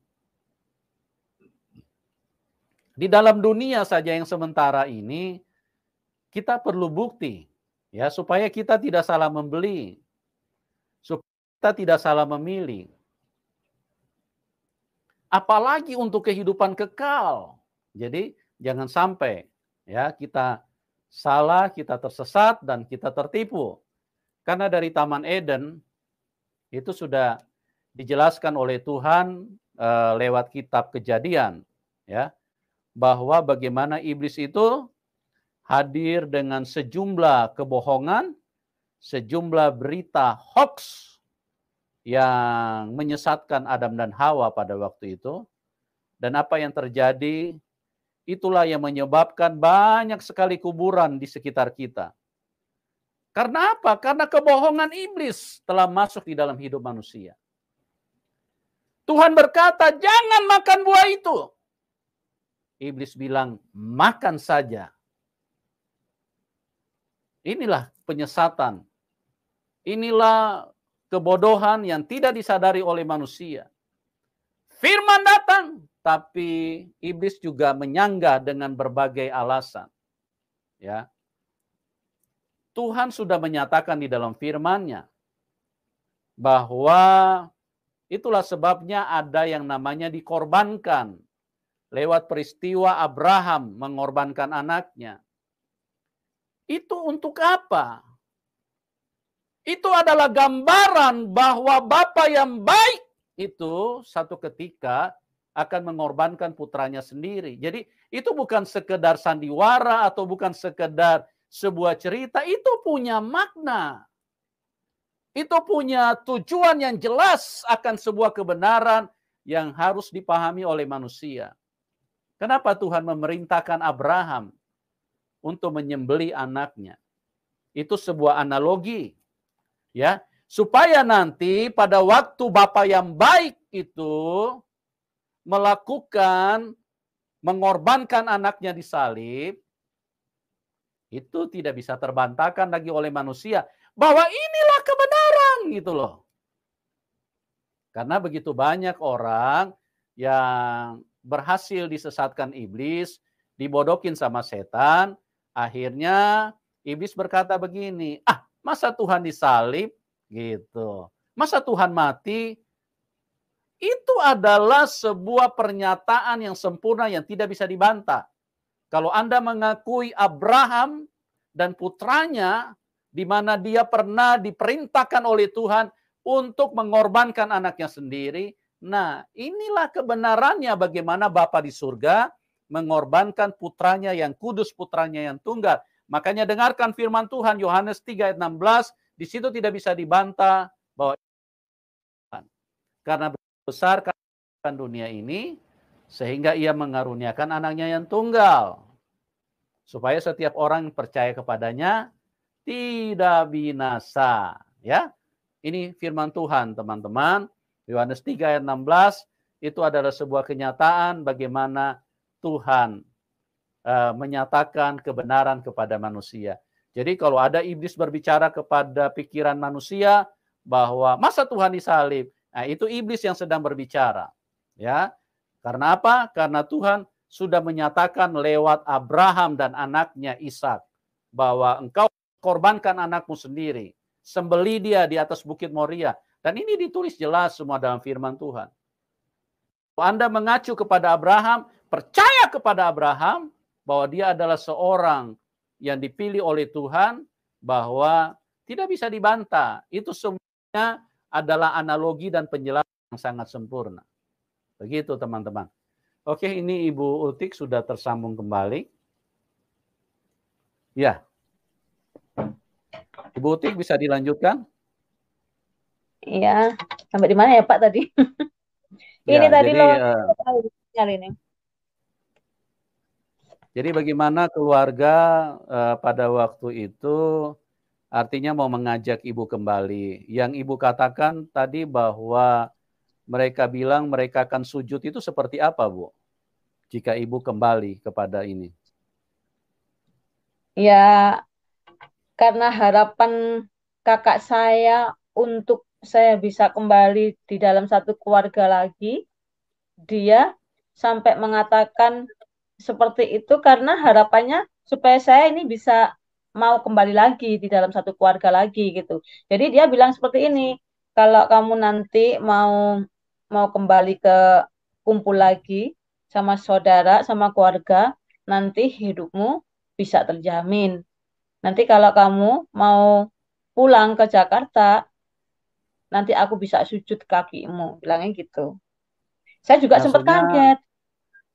Di dalam dunia saja yang sementara ini kita perlu bukti, ya, supaya kita tidak salah membeli, supaya kita tidak salah memilih. Apalagi untuk kehidupan kekal. Jadi jangan sampai ya kita salah, kita tersesat dan kita tertipu. Karena dari Taman Eden itu sudah dijelaskan oleh Tuhan lewat kitab Kejadian, ya, bahwa bagaimana iblis itu hadir dengan sejumlah kebohongan, sejumlah berita hoax yang menyesatkan Adam dan Hawa pada waktu itu. Dan apa yang terjadi, itulah yang menyebabkan banyak sekali kuburan di sekitar kita. Karena apa? Karena kebohongan iblis telah masuk di dalam hidup manusia. Tuhan berkata, jangan makan buah itu. Iblis bilang, makan saja. Inilah penyesatan. Inilah kebodohan yang tidak disadari oleh manusia. Firman datang, tapi iblis juga menyanggah dengan berbagai alasan. Ya. Tuhan sudah menyatakan di dalam firman-Nya bahwa itulah sebabnya ada yang namanya dikorbankan lewat peristiwa Abraham mengorbankan anaknya. Itu untuk apa? Itu adalah gambaran bahwa Bapa yang baik itu satu ketika akan mengorbankan putranya sendiri. Jadi itu bukan sekedar sandiwara atau bukan sekedar sebuah cerita, itu punya makna. Itu punya tujuan yang jelas akan sebuah kebenaran yang harus dipahami oleh manusia. Kenapa Tuhan memerintahkan Abraham untuk menyembelih anaknya? Itu sebuah analogi. Ya, supaya nanti pada waktu Bapa yang baik itu melakukan mengorbankan anaknya disalib, Itu tidak bisa terbantahkan lagi oleh manusia bahwa inilah kebenaran gitu loh. Karena begitu banyak orang yang berhasil disesatkan iblis, dibodokin sama setan, akhirnya iblis berkata begini, "Ah, masa Tuhan disalib?" gitu. "Masa Tuhan mati?" Itu adalah sebuah pernyataan yang sempurna yang tidak bisa dibantah. Kalau Anda mengakui Abraham dan putranya, di mana dia pernah diperintahkan oleh Tuhan untuk mengorbankan anaknya sendiri, nah inilah kebenarannya bagaimana Bapa di surga mengorbankan putranya yang kudus, putranya yang tunggal. Makanya dengarkan firman Tuhan, Yohanes 3 ayat 16, di situ tidak bisa dibantah bahwa karena besar dunia ini, sehingga ia mengaruniakan anaknya yang tunggal. Supaya setiap orang yang percaya kepadanya tidak binasa. Ya, ini firman Tuhan, teman-teman. Yohanes 3 ayat 16, itu adalah sebuah kenyataan bagaimana Tuhan menyatakan kebenaran kepada manusia. Jadi kalau ada iblis berbicara kepada pikiran manusia bahwa masa Tuhan disalib, nah itu iblis yang sedang berbicara. Ya, karena apa? Karena Tuhan sudah menyatakan lewat Abraham dan anaknya Ishak bahwa engkau korbankan anakmu sendiri, sembeli dia di atas bukit Moria. Dan ini ditulis jelas semua dalam firman Tuhan. Anda mengacu kepada Abraham, percaya kepada Abraham bahwa dia adalah seorang yang dipilih oleh Tuhan, bahwa tidak bisa dibantah. Itu semuanya adalah analogi dan penjelasan yang sangat sempurna. Begitu teman-teman. Oke, ini Ibu Utik sudah tersambung kembali. Ya. Ibu Utik bisa dilanjutkan? Iya, sampai di mana ya Pak tadi? Ini Ya, tadi jadi loh ini. Jadi bagaimana keluarga pada waktu itu artinya mau mengajak ibu kembali. Yang ibu katakan tadi bahwa mereka bilang mereka akan sujud itu seperti apa, Bu? Jika ibu kembali kepada ini. Ya, karena harapan kakak saya untuk saya bisa kembali di dalam satu keluarga lagi, dia sampai mengatakan seperti itu karena harapannya supaya saya ini bisa mau kembali lagi di dalam satu keluarga lagi gitu. Jadi dia bilang seperti ini, kalau kamu nanti mau kembali ke kumpul lagi sama saudara, sama keluarga, nanti hidupmu bisa terjamin. Nanti kalau kamu mau pulang ke Jakarta, nanti aku bisa sujud kakimu, bilangnya gitu. Saya juga sempat Maksudnya kaget.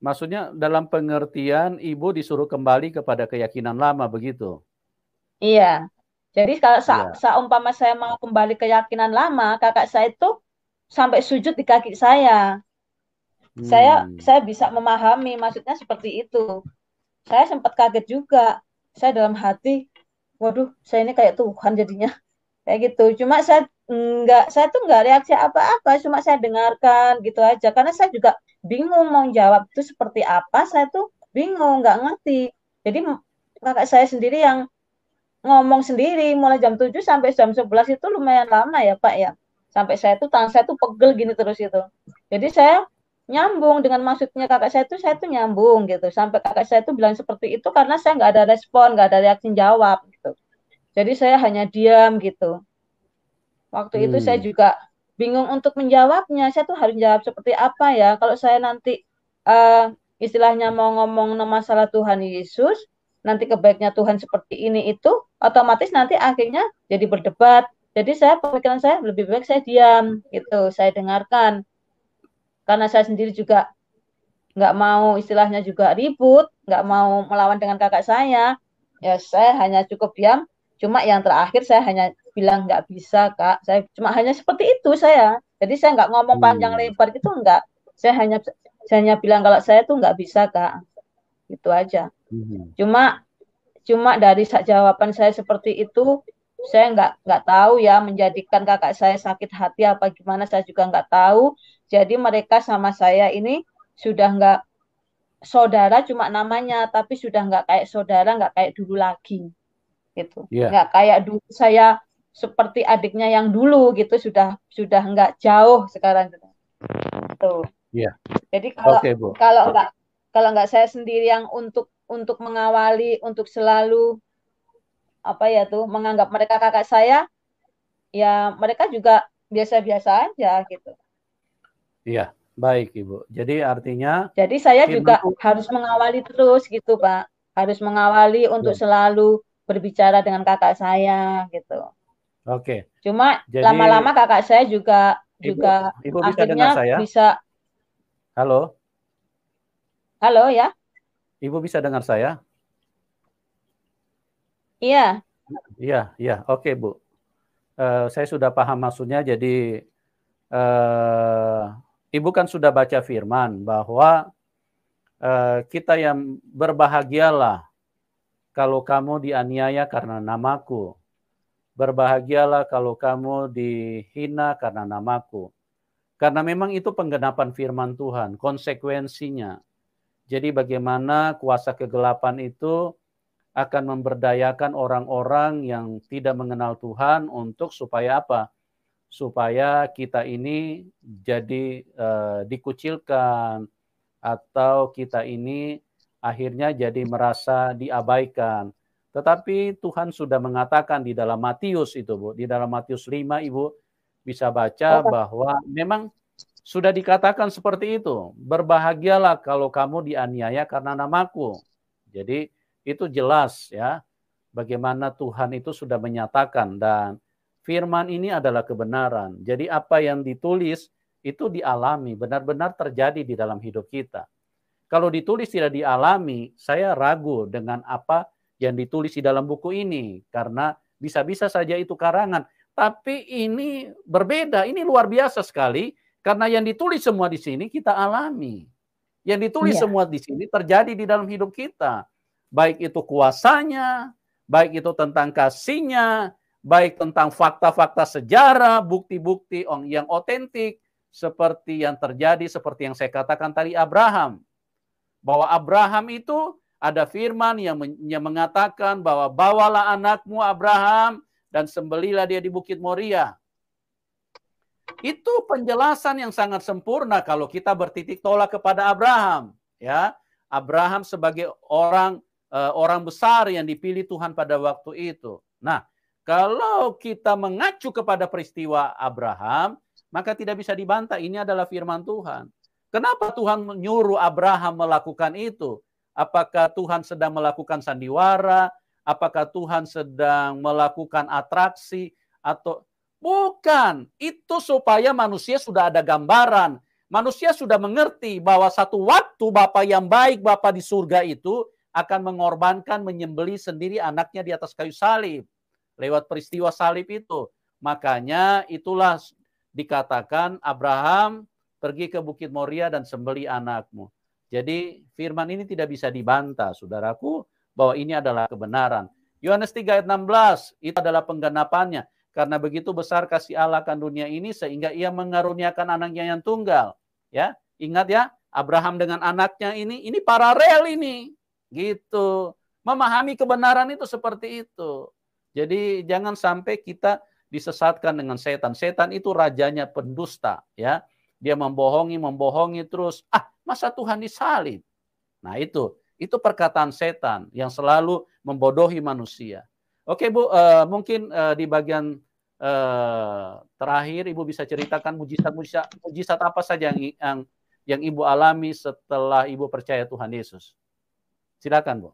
maksudnya dalam pengertian ibu disuruh kembali kepada keyakinan lama begitu. Iya. Jadi kalau Iya. seumpama saya mau kembali ke keyakinan lama, kakak saya itu sampai sujud di kaki saya. Saya bisa memahami maksudnya seperti itu. Saya sempat kaget juga. Saya dalam hati, waduh, saya ini kayak Tuhan jadinya. Kayak gitu. Cuma saya tuh nggak reaksi apa-apa, cuma saya dengarkan gitu aja. Karena saya juga bingung mau jawab itu seperti apa, saya tuh bingung, nggak ngerti. Jadi kakak saya sendiri yang ngomong sendiri mulai jam 7 sampai jam 11 itu lumayan lama ya Pak ya. Sampai saya tuh tangan saya tuh pegel gini terus itu. Jadi saya nyambung dengan maksudnya kakak saya tuh nyambung gitu. Sampai kakak saya tuh bilang seperti itu karena saya nggak ada respon, nggak ada reaksi jawab gitu. Jadi saya hanya diam gitu. Waktu itu saya juga bingung untuk menjawabnya. Saya tuh harus jawab seperti apa ya? Kalau saya nanti istilahnya mau ngomong masalah Tuhan Yesus, nanti kebaiknya Tuhan seperti ini itu, otomatis nanti akhirnya jadi berdebat. Jadi pemikiran saya lebih baik saya diam gitu, saya dengarkan. Karena saya sendiri juga nggak mau istilahnya juga ribut, nggak mau melawan dengan kakak saya, ya saya hanya cukup diam. Cuma yang terakhir saya hanya bilang nggak bisa kak, saya cuma hanya seperti itu saya. Jadi saya nggak ngomong panjang lebar gitu nggak. Saya hanya bilang kalau saya tuh nggak bisa kak, itu aja. Cuma dari jawaban saya seperti itu, saya nggak tahu ya menjadikan kakak saya sakit hati apa gimana saya juga nggak tahu. Jadi mereka sama saya ini sudah saudara cuma namanya, tapi sudah nggak kayak saudara, nggak kayak dulu lagi gitu. Iya, Nggak kayak dulu saya seperti adiknya yang dulu gitu, sudah nggak jauh sekarang gitu. Tuh. iya. Jadi kalau Oke, Bu. kalau nggak kalau nggak saya sendiri yang untuk mengawali, untuk selalu apa ya tuh menganggap mereka kakak saya, ya mereka juga biasa-biasa aja gitu. Iya, baik, Ibu. Jadi artinya Jadi saya firman juga Tuhan. harus mengawali terus gitu, Pak. Harus mengawali untuk Ya, selalu berbicara dengan kakak saya gitu. oke. Cuma Jadi lama-lama kakak saya juga Ibu, juga Ibu bisa dengar akhirnya saya? bisa, Halo, halo ya, Ibu bisa dengar saya? iya, Iya, iya. Oke, Bu. Saya sudah paham maksudnya. Jadi eh, Ibu kan sudah baca firman bahwa kita yang berbahagialah kalau kamu dianiaya karena namaku. Berbahagialah kalau kamu dihina karena namaku. Karena memang itu penggenapan firman Tuhan, konsekuensinya. Jadi bagaimana kuasa kegelapan itu akan memberdayakan orang-orang yang tidak mengenal Tuhan untuk supaya apa? Supaya kita ini jadi dikucilkan atau kita ini akhirnya jadi merasa diabaikan. Tetapi Tuhan sudah mengatakan di dalam Matius itu, Bu, di dalam Matius 5 Ibu bisa baca oh, bahwa memang sudah dikatakan seperti itu. Berbahagialah kalau kamu dianiaya karena namaku. Jadi itu jelas ya bagaimana Tuhan itu sudah menyatakan dan firman ini adalah kebenaran. Jadi apa yang ditulis itu dialami, benar-benar terjadi di dalam hidup kita. Kalau ditulis tidak dialami, saya ragu dengan apa yang ditulis di dalam buku ini karena bisa-bisa saja itu karangan. Tapi ini berbeda, ini luar biasa sekali karena yang ditulis semua di sini kita alami. Yang ditulis iya, semua di sini terjadi di dalam hidup kita. Baik itu kuasanya, baik itu tentang kasihnya, baik tentang fakta-fakta sejarah, bukti-bukti yang otentik, seperti yang terjadi, seperti yang saya katakan tadi Abraham. Bahwa Abraham itu ada firman yang mengatakan bahwa bawalah anakmu Abraham dan sembelilah dia di Bukit Moria. Itu penjelasan yang sangat sempurna kalau kita bertitik tolak kepada Abraham, ya. Abraham sebagai orang besar yang dipilih Tuhan pada waktu itu. Nah, kalau kita mengacu kepada peristiwa Abraham, maka tidak bisa dibantah ini adalah firman Tuhan. Kenapa Tuhan menyuruh Abraham melakukan itu? Apakah Tuhan sedang melakukan sandiwara? Apakah Tuhan sedang melakukan atraksi? Atau bukan, itu supaya manusia sudah ada gambaran. Manusia sudah mengerti bahwa satu waktu Bapa yang baik, Bapa di surga itu akan mengorbankan, menyembelih sendiri anaknya di atas kayu salib. Lewat peristiwa salib itu. Makanya itulah dikatakan Abraham pergi ke Bukit Moria dan sembelih anakmu. Jadi firman ini tidak bisa dibantah, saudaraku, bahwa ini adalah kebenaran. Yohanes 3 ayat 16, itu adalah penggenapannya. Karena begitu besar kasih Allah akan dunia ini sehingga ia mengaruniakan anaknya yang tunggal. Ya, ingat ya, Abraham dengan anaknya ini paralel ini. Gitu. Memahami kebenaran itu seperti itu. Jadi jangan sampai kita disesatkan dengan setan. Setan itu rajanya pendusta, ya. Dia membohongi terus. Masa Tuhan disalib? Nah, itu perkataan setan yang selalu membodohi manusia. Oke, Bu, mungkin di bagian terakhir Ibu bisa ceritakan mujizat apa saja yang Ibu alami setelah Ibu percaya Tuhan Yesus. Silakan, Bu.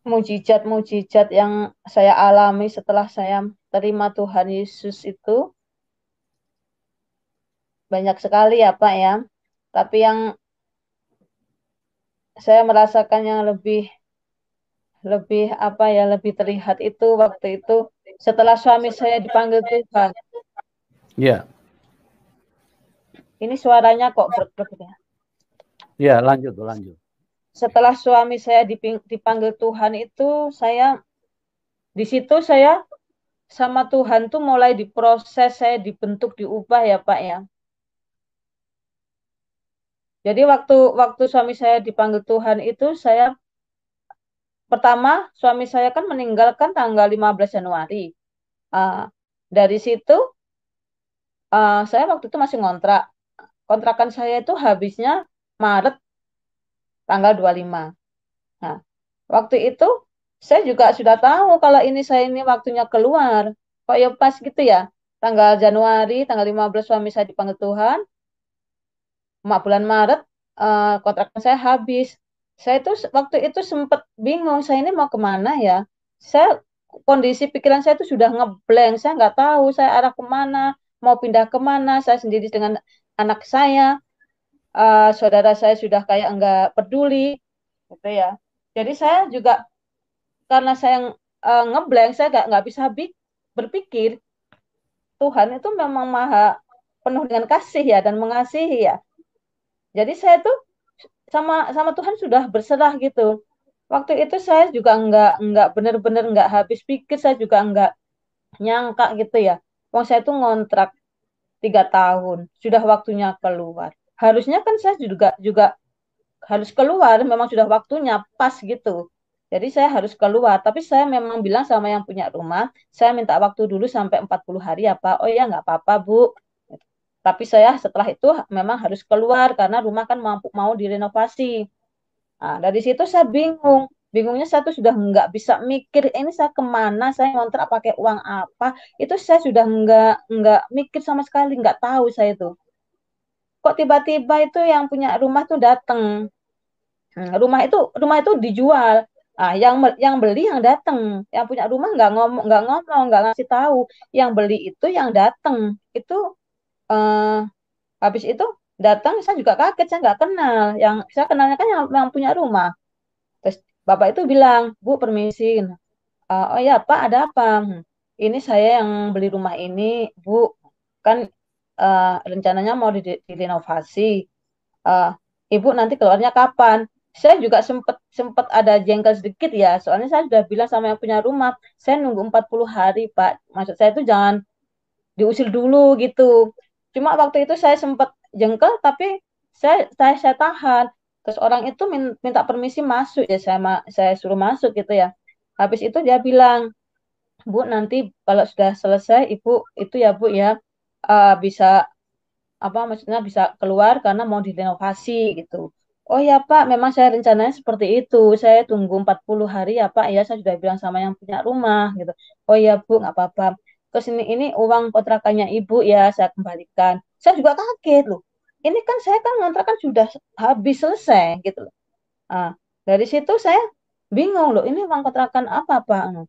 mujizat-mujizat yang saya alami setelah saya terima Tuhan Yesus itu banyak sekali ya Pak ya. Tapi yang saya merasakan yang lebih lebih apa ya, lebih terlihat itu waktu itu setelah suami saya dipanggil Tuhan. Ya, Ini suaranya kok bergerak ya. ya, lanjut, Bu, lanjut. Setelah suami saya dipanggil Tuhan itu, saya di situ saya sama Tuhan tuh mulai diproses, saya dibentuk, diubah ya Pak ya. Jadi waktu waktu suami saya dipanggil Tuhan itu pertama suami saya kan meninggalkan tanggal 15 Januari. Ah, dari situ saya waktu itu masih ngontrak. Kontrakan saya itu habisnya Maret tanggal 25. Nah, waktu itu saya juga sudah tahu kalau ini waktunya keluar. Kok ya pas gitu ya. Tanggal Januari, tanggal 15 suami saya dipanggil Tuhan. Bulan Maret kontrakan saya habis. Saya itu waktu itu sempat bingung, saya ini mau kemana ya? Saya kondisi pikiran saya itu sudah ngeblank, saya nggak tahu saya arah kemana, mau pindah kemana. Saya sendiri dengan anak saya, saudara saya sudah kayak nggak peduli, gitu ya. Jadi saya juga karena saya ngeblank, saya nggak bisa berpikir. Tuhan itu memang maha penuh dengan kasih ya dan mengasihi ya. Jadi saya tuh sama sama Tuhan sudah berserah gitu. Waktu itu saya juga nggak benar-benar nggak habis pikir, saya juga nggak nyangka gitu ya. Wong saya tuh ngontrak 3 tahun, sudah waktunya keluar. Harusnya kan saya juga juga harus keluar, memang sudah waktunya pas gitu. Jadi saya harus keluar, tapi saya memang bilang sama yang punya rumah, saya minta waktu dulu sampai 40 hari apa. Oh ya nggak apa-apa Bu. Tapi saya setelah itu memang harus keluar karena rumah kan mau direnovasi. Nah, dari situ saya bingung. Bingungnya saya tuh sudah nggak bisa mikir ini saya kemana, saya ngontrak pakai uang apa. Itu saya sudah nggak mikir sama sekali, nggak tahu saya itu. Kok tiba-tiba itu yang punya rumah tuh datang. Rumah itu dijual. Ah, yang beli yang datang, yang punya rumah nggak ngomong, nggak ngasih tahu. Yang beli itu yang datang. Itu eh, habis itu datang saya juga kaget, saya nggak kenal. Yang saya kenalnya kan yang punya rumah. Terus bapak itu bilang, Bu permisi. Oh ya Pak, ada apa? Ini saya yang beli rumah ini, Bu. Kan rencananya mau direnovasi. Eh, Ibu nanti keluarnya kapan? Saya juga sempat sempat ada jengkel sedikit ya, soalnya saya sudah bilang sama yang punya rumah, saya nunggu 40 hari Pak. Maksud saya itu jangan diusir dulu gitu. Cuma waktu itu saya sempat jengkel, tapi saya tahan. Terus orang itu minta permisi masuk ya, saya suruh masuk gitu ya. Habis itu dia bilang, Bu nanti kalau sudah selesai Ibu itu ya Bu ya bisa apa maksudnya bisa keluar karena mau direnovasi gitu. Oh ya Pak, memang saya rencananya seperti itu. Saya tunggu 40 hari ya Pak ya, saya sudah bilang sama yang punya rumah gitu. Oh ya Bu, nggak apa-apa. Terus ini uang kontrakannya Ibu ya saya kembalikan. Saya juga kaget loh. Ini kan saya kan kontrakan sudah habis selesai gitu loh. Ah, dari situ saya bingung loh, ini uang kontrakan apa Pak?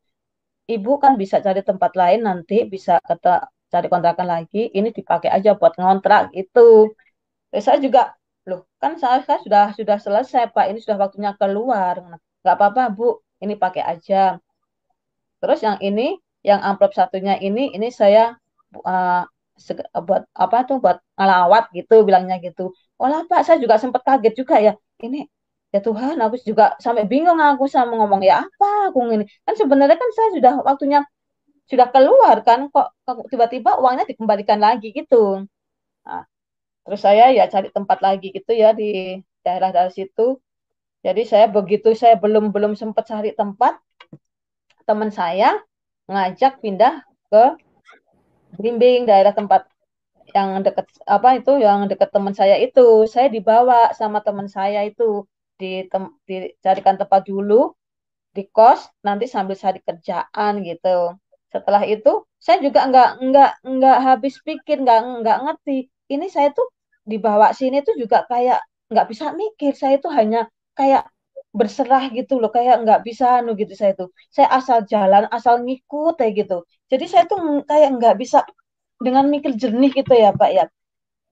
Ibu kan bisa cari tempat lain nanti, bisa kata cari kontrakan lagi, ini dipakai aja buat ngontrak itu. Terus saya juga, loh kan saya sudah selesai Pak, ini sudah waktunya keluar. Nggak apa-apa Bu, ini pakai aja. Terus yang ini, yang amplop satunya ini saya uh, buat apa tuh, buat ngelawat gitu, bilangnya gitu. Oh lah Pak, saya juga sempat kaget juga ya. Ini ya Tuhan, aku juga sampai bingung aku sama ngomong ya apa aku ini. Kan sebenarnya kan saya sudah keluar kan, kok tiba-tiba uangnya dikembalikan lagi gitu. Nah, terus saya ya cari tempat lagi gitu ya di daerah-daerah situ. Jadi saya belum belum sempat cari tempat, teman saya ngajak pindah ke Blimbing, daerah tempat yang dekat apa itu yang dekat teman saya itu. Saya dibawa sama teman saya itu dicarikan tempat dulu di kos, nanti sambil cari kerjaan gitu. Setelah itu saya juga nggak habis pikir, nggak ngerti. Ini saya tuh dibawa sini tuh juga kayak nggak bisa mikir. Saya tuh hanya kayak berserah gitu loh, kayak nggak bisa nu gitu saya tuh. Saya asal jalan, asal ngikut kayak gitu. Jadi saya tuh kayak nggak bisa dengan mikir jernih gitu ya Pak ya.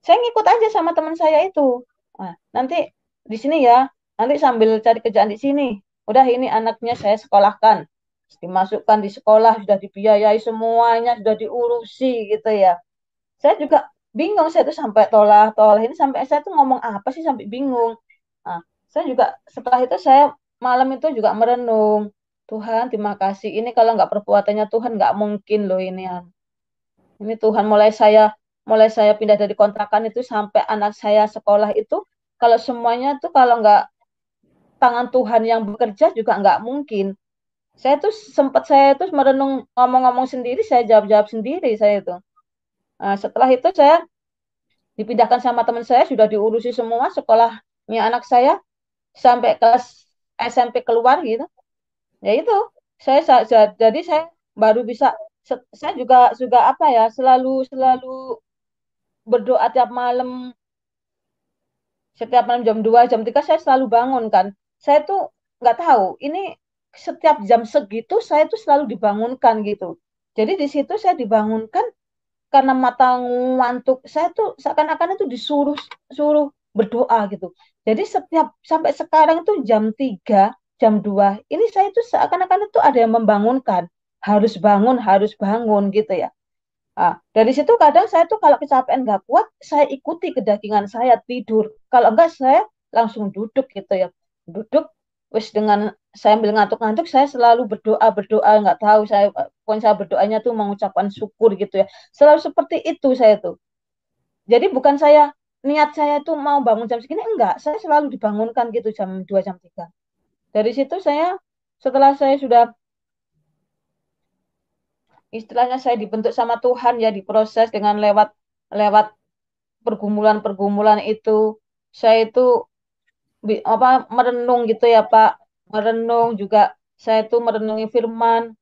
Saya ngikut aja sama teman saya itu. Nah, nanti di sini ya, nanti sambil cari kerjaan di sini. Udah ini anaknya saya sekolahkan. Dimasukkan di sekolah, sudah dibiayai semuanya, sudah diurusi gitu ya. Saya juga bingung, saya tuh sampai tolah-tolah ini sampai saya tuh ngomong apa sih sampai bingung. Nah, saya juga setelah itu saya malam itu juga merenung. Tuhan, terima kasih. Ini kalau nggak perbuatannya Tuhan nggak mungkin loh ini. Ini Tuhan mulai saya pindah dari kontrakan itu sampai anak saya sekolah itu kalau semuanya tuh kalau nggak tangan Tuhan yang bekerja juga nggak mungkin. Saya tuh merenung ngomong-ngomong sendiri, saya jawab-jawab sendiri saya itu. Nah, setelah itu saya dipindahkan sama teman saya, sudah diurusi semua sekolahnya anak saya sampai kelas SMP keluar gitu. Ya itu, jadi saya baru bisa, saya juga apa ya, selalu selalu berdoa tiap malam, setiap malam jam 2 jam 3 saya selalu bangun kan. Saya tuh nggak tahu, ini setiap jam segitu saya tuh selalu dibangunkan gitu. Jadi di situ saya dibangunkan karena mata ngantuk. Saya tuh seakan-akan itu disuruh suruh berdoa gitu. Jadi setiap sampai sekarang tuh jam 3 jam 2 ini saya tuh seakan-akan itu ada yang membangunkan. Harus bangun gitu ya. Ah, dari situ kadang saya tuh kalau kecapean nggak kuat, saya ikuti kedagingan saya tidur. Kalau enggak saya langsung duduk gitu ya. Duduk, wis dengan saya ambil ngantuk-ngantuk, saya selalu berdoa, berdoa, nggak tahu saya, pokoknya saya berdoanya tuh mengucapkan syukur gitu ya. Selalu seperti itu saya tuh. Jadi bukan saya, niat saya tuh mau bangun jam segini, enggak. Saya selalu dibangunkan gitu jam 2 jam 3. Dari situ saya, setelah saya sudah, istilahnya saya dibentuk sama Tuhan ya, diproses dengan lewat lewat pergumulan-pergumulan itu, saya itu apa, merenung gitu ya Pak, merenung juga, saya itu merenungi firman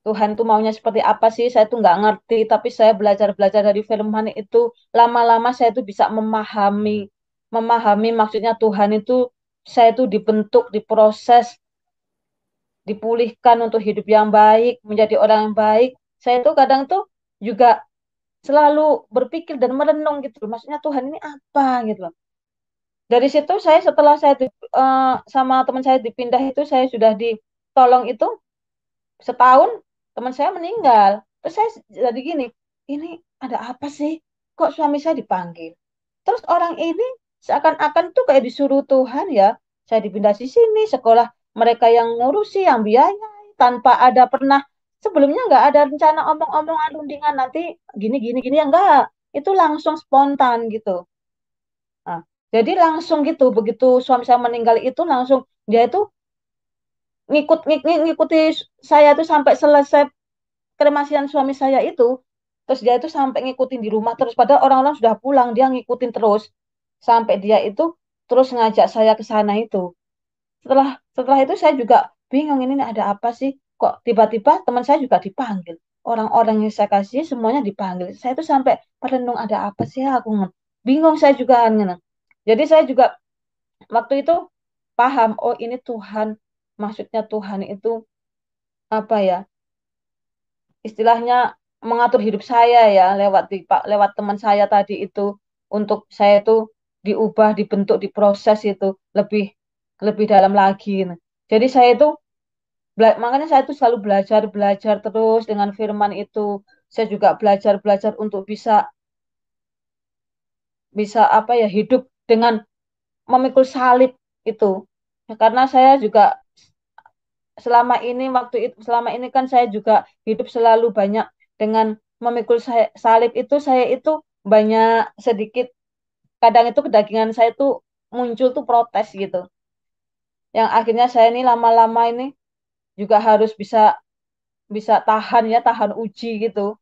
Tuhan tuh maunya seperti apa sih, saya tuh nggak ngerti, tapi saya belajar-belajar dari firman itu, lama-lama saya tuh bisa memahami, memahami maksudnya Tuhan itu, saya tuh dibentuk, diproses, dipulihkan untuk hidup yang baik, menjadi orang yang baik. Saya tuh kadang tuh juga selalu berpikir dan merenung gitu loh, maksudnya Tuhan ini apa gitu loh. Dari situ saya, setelah sama teman saya dipindah itu, saya sudah ditolong itu setahun, teman saya meninggal. Terus saya jadi gini, ini ada apa sih? Kok suami saya dipanggil? Terus orang ini seakan-akan tuh kayak disuruh Tuhan ya. Saya dipindah di sini, sekolah mereka yang ngurusi, yang biayai, tanpa ada pernah, sebelumnya nggak ada rencana omong-omongan rundingan nanti gini gini gini ya enggak. Itu langsung spontan gitu. Nah, jadi langsung gitu, begitu suami saya meninggal itu langsung dia itu ngikuti saya tuh sampai selesai kremasian suami saya itu. Terus dia itu sampai ngikutin di rumah terus, padahal orang-orang sudah pulang, dia ngikutin terus sampai dia itu terus ngajak saya ke sana itu. Setelah setelah itu saya juga bingung, ini ada apa sih? Kok tiba-tiba teman saya juga dipanggil. Orang-orang yang saya kasih semuanya dipanggil. Saya tuh sampai merenung, ada apa sih, aku bingung saya juga kan. Jadi saya juga waktu itu paham, oh ini Tuhan, maksudnya Tuhan itu apa ya, istilahnya mengatur hidup saya ya, lewat teman saya tadi itu, untuk saya itu diubah, dibentuk, diproses itu lebih lebih dalam lagi. Nah, jadi saya itu makanya saya itu selalu belajar belajar terus dengan firman itu. Saya juga belajar belajar untuk bisa bisa apa ya, hidup dengan memikul salib itu. Ya, karena saya juga selama ini kan saya juga hidup selalu banyak dengan memikul salib itu. Saya itu banyak sedikit, kadang itu kedagingan saya tuh muncul tuh protes gitu, yang akhirnya saya ini lama-lama ini juga harus bisa bisa tahan ya, tahan uji gitu,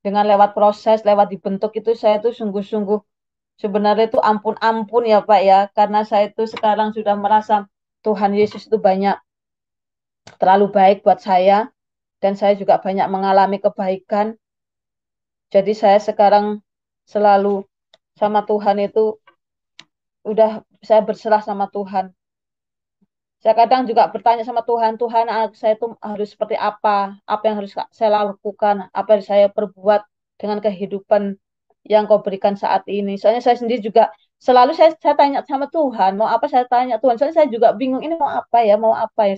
dengan lewat proses, lewat dibentuk itu. Saya tuh sungguh-sungguh sebenarnya itu ampun-ampun ya Pak ya, karena saya itu sekarang sudah merasa Tuhan Yesus itu banyak, terlalu baik buat saya, dan saya juga banyak mengalami kebaikan. Jadi saya sekarang selalu sama Tuhan itu, udah saya berserah sama Tuhan. Saya kadang juga bertanya sama Tuhan, Tuhan anak saya itu harus seperti apa yang harus saya lakukan, apa yang saya perbuat dengan kehidupan yang kau berikan saat ini. Soalnya saya sendiri juga selalu saya tanya sama Tuhan, mau apa saya tanya Tuhan. Soalnya saya juga bingung, ini mau apa ya,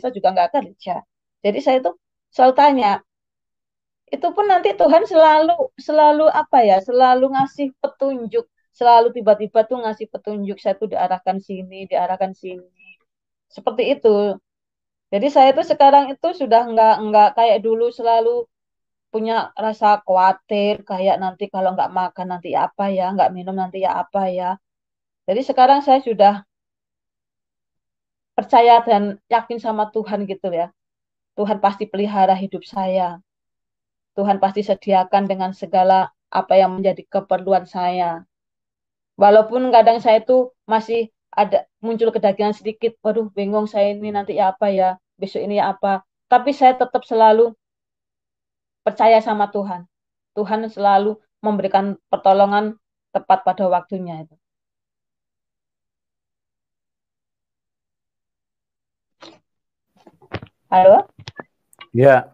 saya juga nggak kerja. Jadi saya itu selalu tanya, itu pun nanti Tuhan selalu selalu apa ya, selalu ngasih petunjuk, selalu tiba-tiba tuh ngasih petunjuk, saya tuh diarahkan sini seperti itu. Jadi saya tuh sekarang itu sudah nggak kayak dulu selalu punya rasa khawatir, kayak nanti kalau nggak makan nanti ya apa ya, nggak minum nanti ya apa ya. Jadi sekarang saya sudah percaya dan yakin sama Tuhan gitu ya. Tuhan pasti pelihara hidup saya. Tuhan pasti sediakan dengan segala apa yang menjadi keperluan saya. Walaupun kadang saya itu masih ada muncul kedagingan sedikit, waduh bingung saya ini nanti ya apa ya, besok ini ya apa. Tapi saya tetap selalu percaya sama Tuhan. Tuhan selalu memberikan pertolongan tepat pada waktunya itu. Halo? Ya,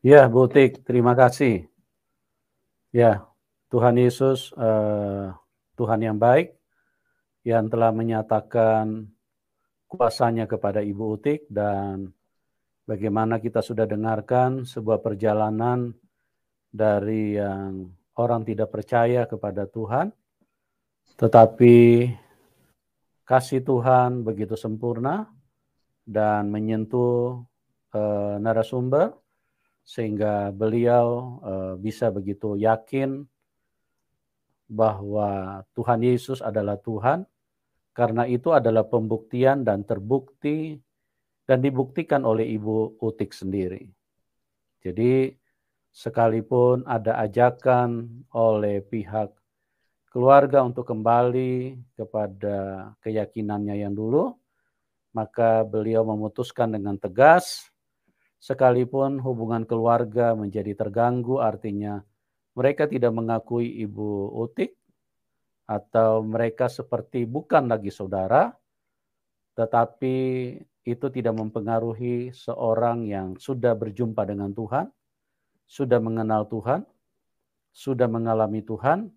ya Bu Utik, terima kasih. Ya, Tuhan Yesus Tuhan yang baik yang telah menyatakan kuasanya kepada Ibu Utik, dan bagaimana kita sudah dengarkan sebuah perjalanan dari yang orang tidak percaya kepada Tuhan, tetapi kasih Tuhan begitu sempurna dan menyentuh narasumber sehingga beliau bisa begitu yakin bahwa Tuhan Yesus adalah Tuhan. Karena itu adalah pembuktian dan terbukti dan dibuktikan oleh Ibu Utik sendiri. Jadi sekalipun ada ajakan oleh pihak keluarga untuk kembali kepada keyakinannya yang dulu, maka beliau memutuskan dengan tegas, sekalipun hubungan keluarga menjadi terganggu, artinya mereka tidak mengakui Ibu Utik, atau mereka seperti bukan lagi saudara, tetapi itu tidak mempengaruhi seorang yang sudah berjumpa dengan Tuhan, sudah mengenal Tuhan, sudah mengalami Tuhan,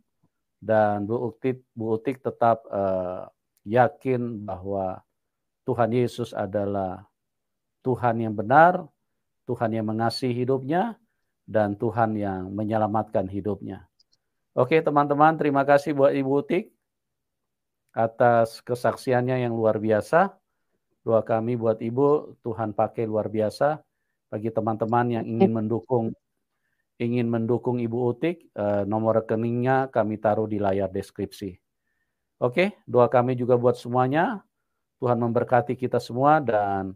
dan Bu Utik tetap yakin bahwa Tuhan Yesus adalah Tuhan yang benar, Tuhan yang mengasihi hidupnya, dan Tuhan yang menyelamatkan hidupnya. Oke teman-teman, terima kasih buat Ibu Utik atas kesaksiannya yang luar biasa. Doa kami buat Ibu, Tuhan pakai luar biasa. Bagi teman-teman yang ingin mendukung Ibu Utik, nomor rekeningnya kami taruh di layar deskripsi. Oke, doa kami juga buat semuanya. Tuhan memberkati kita semua dan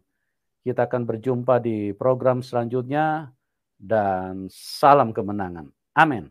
kita akan berjumpa di program selanjutnya, dan salam kemenangan. Amin.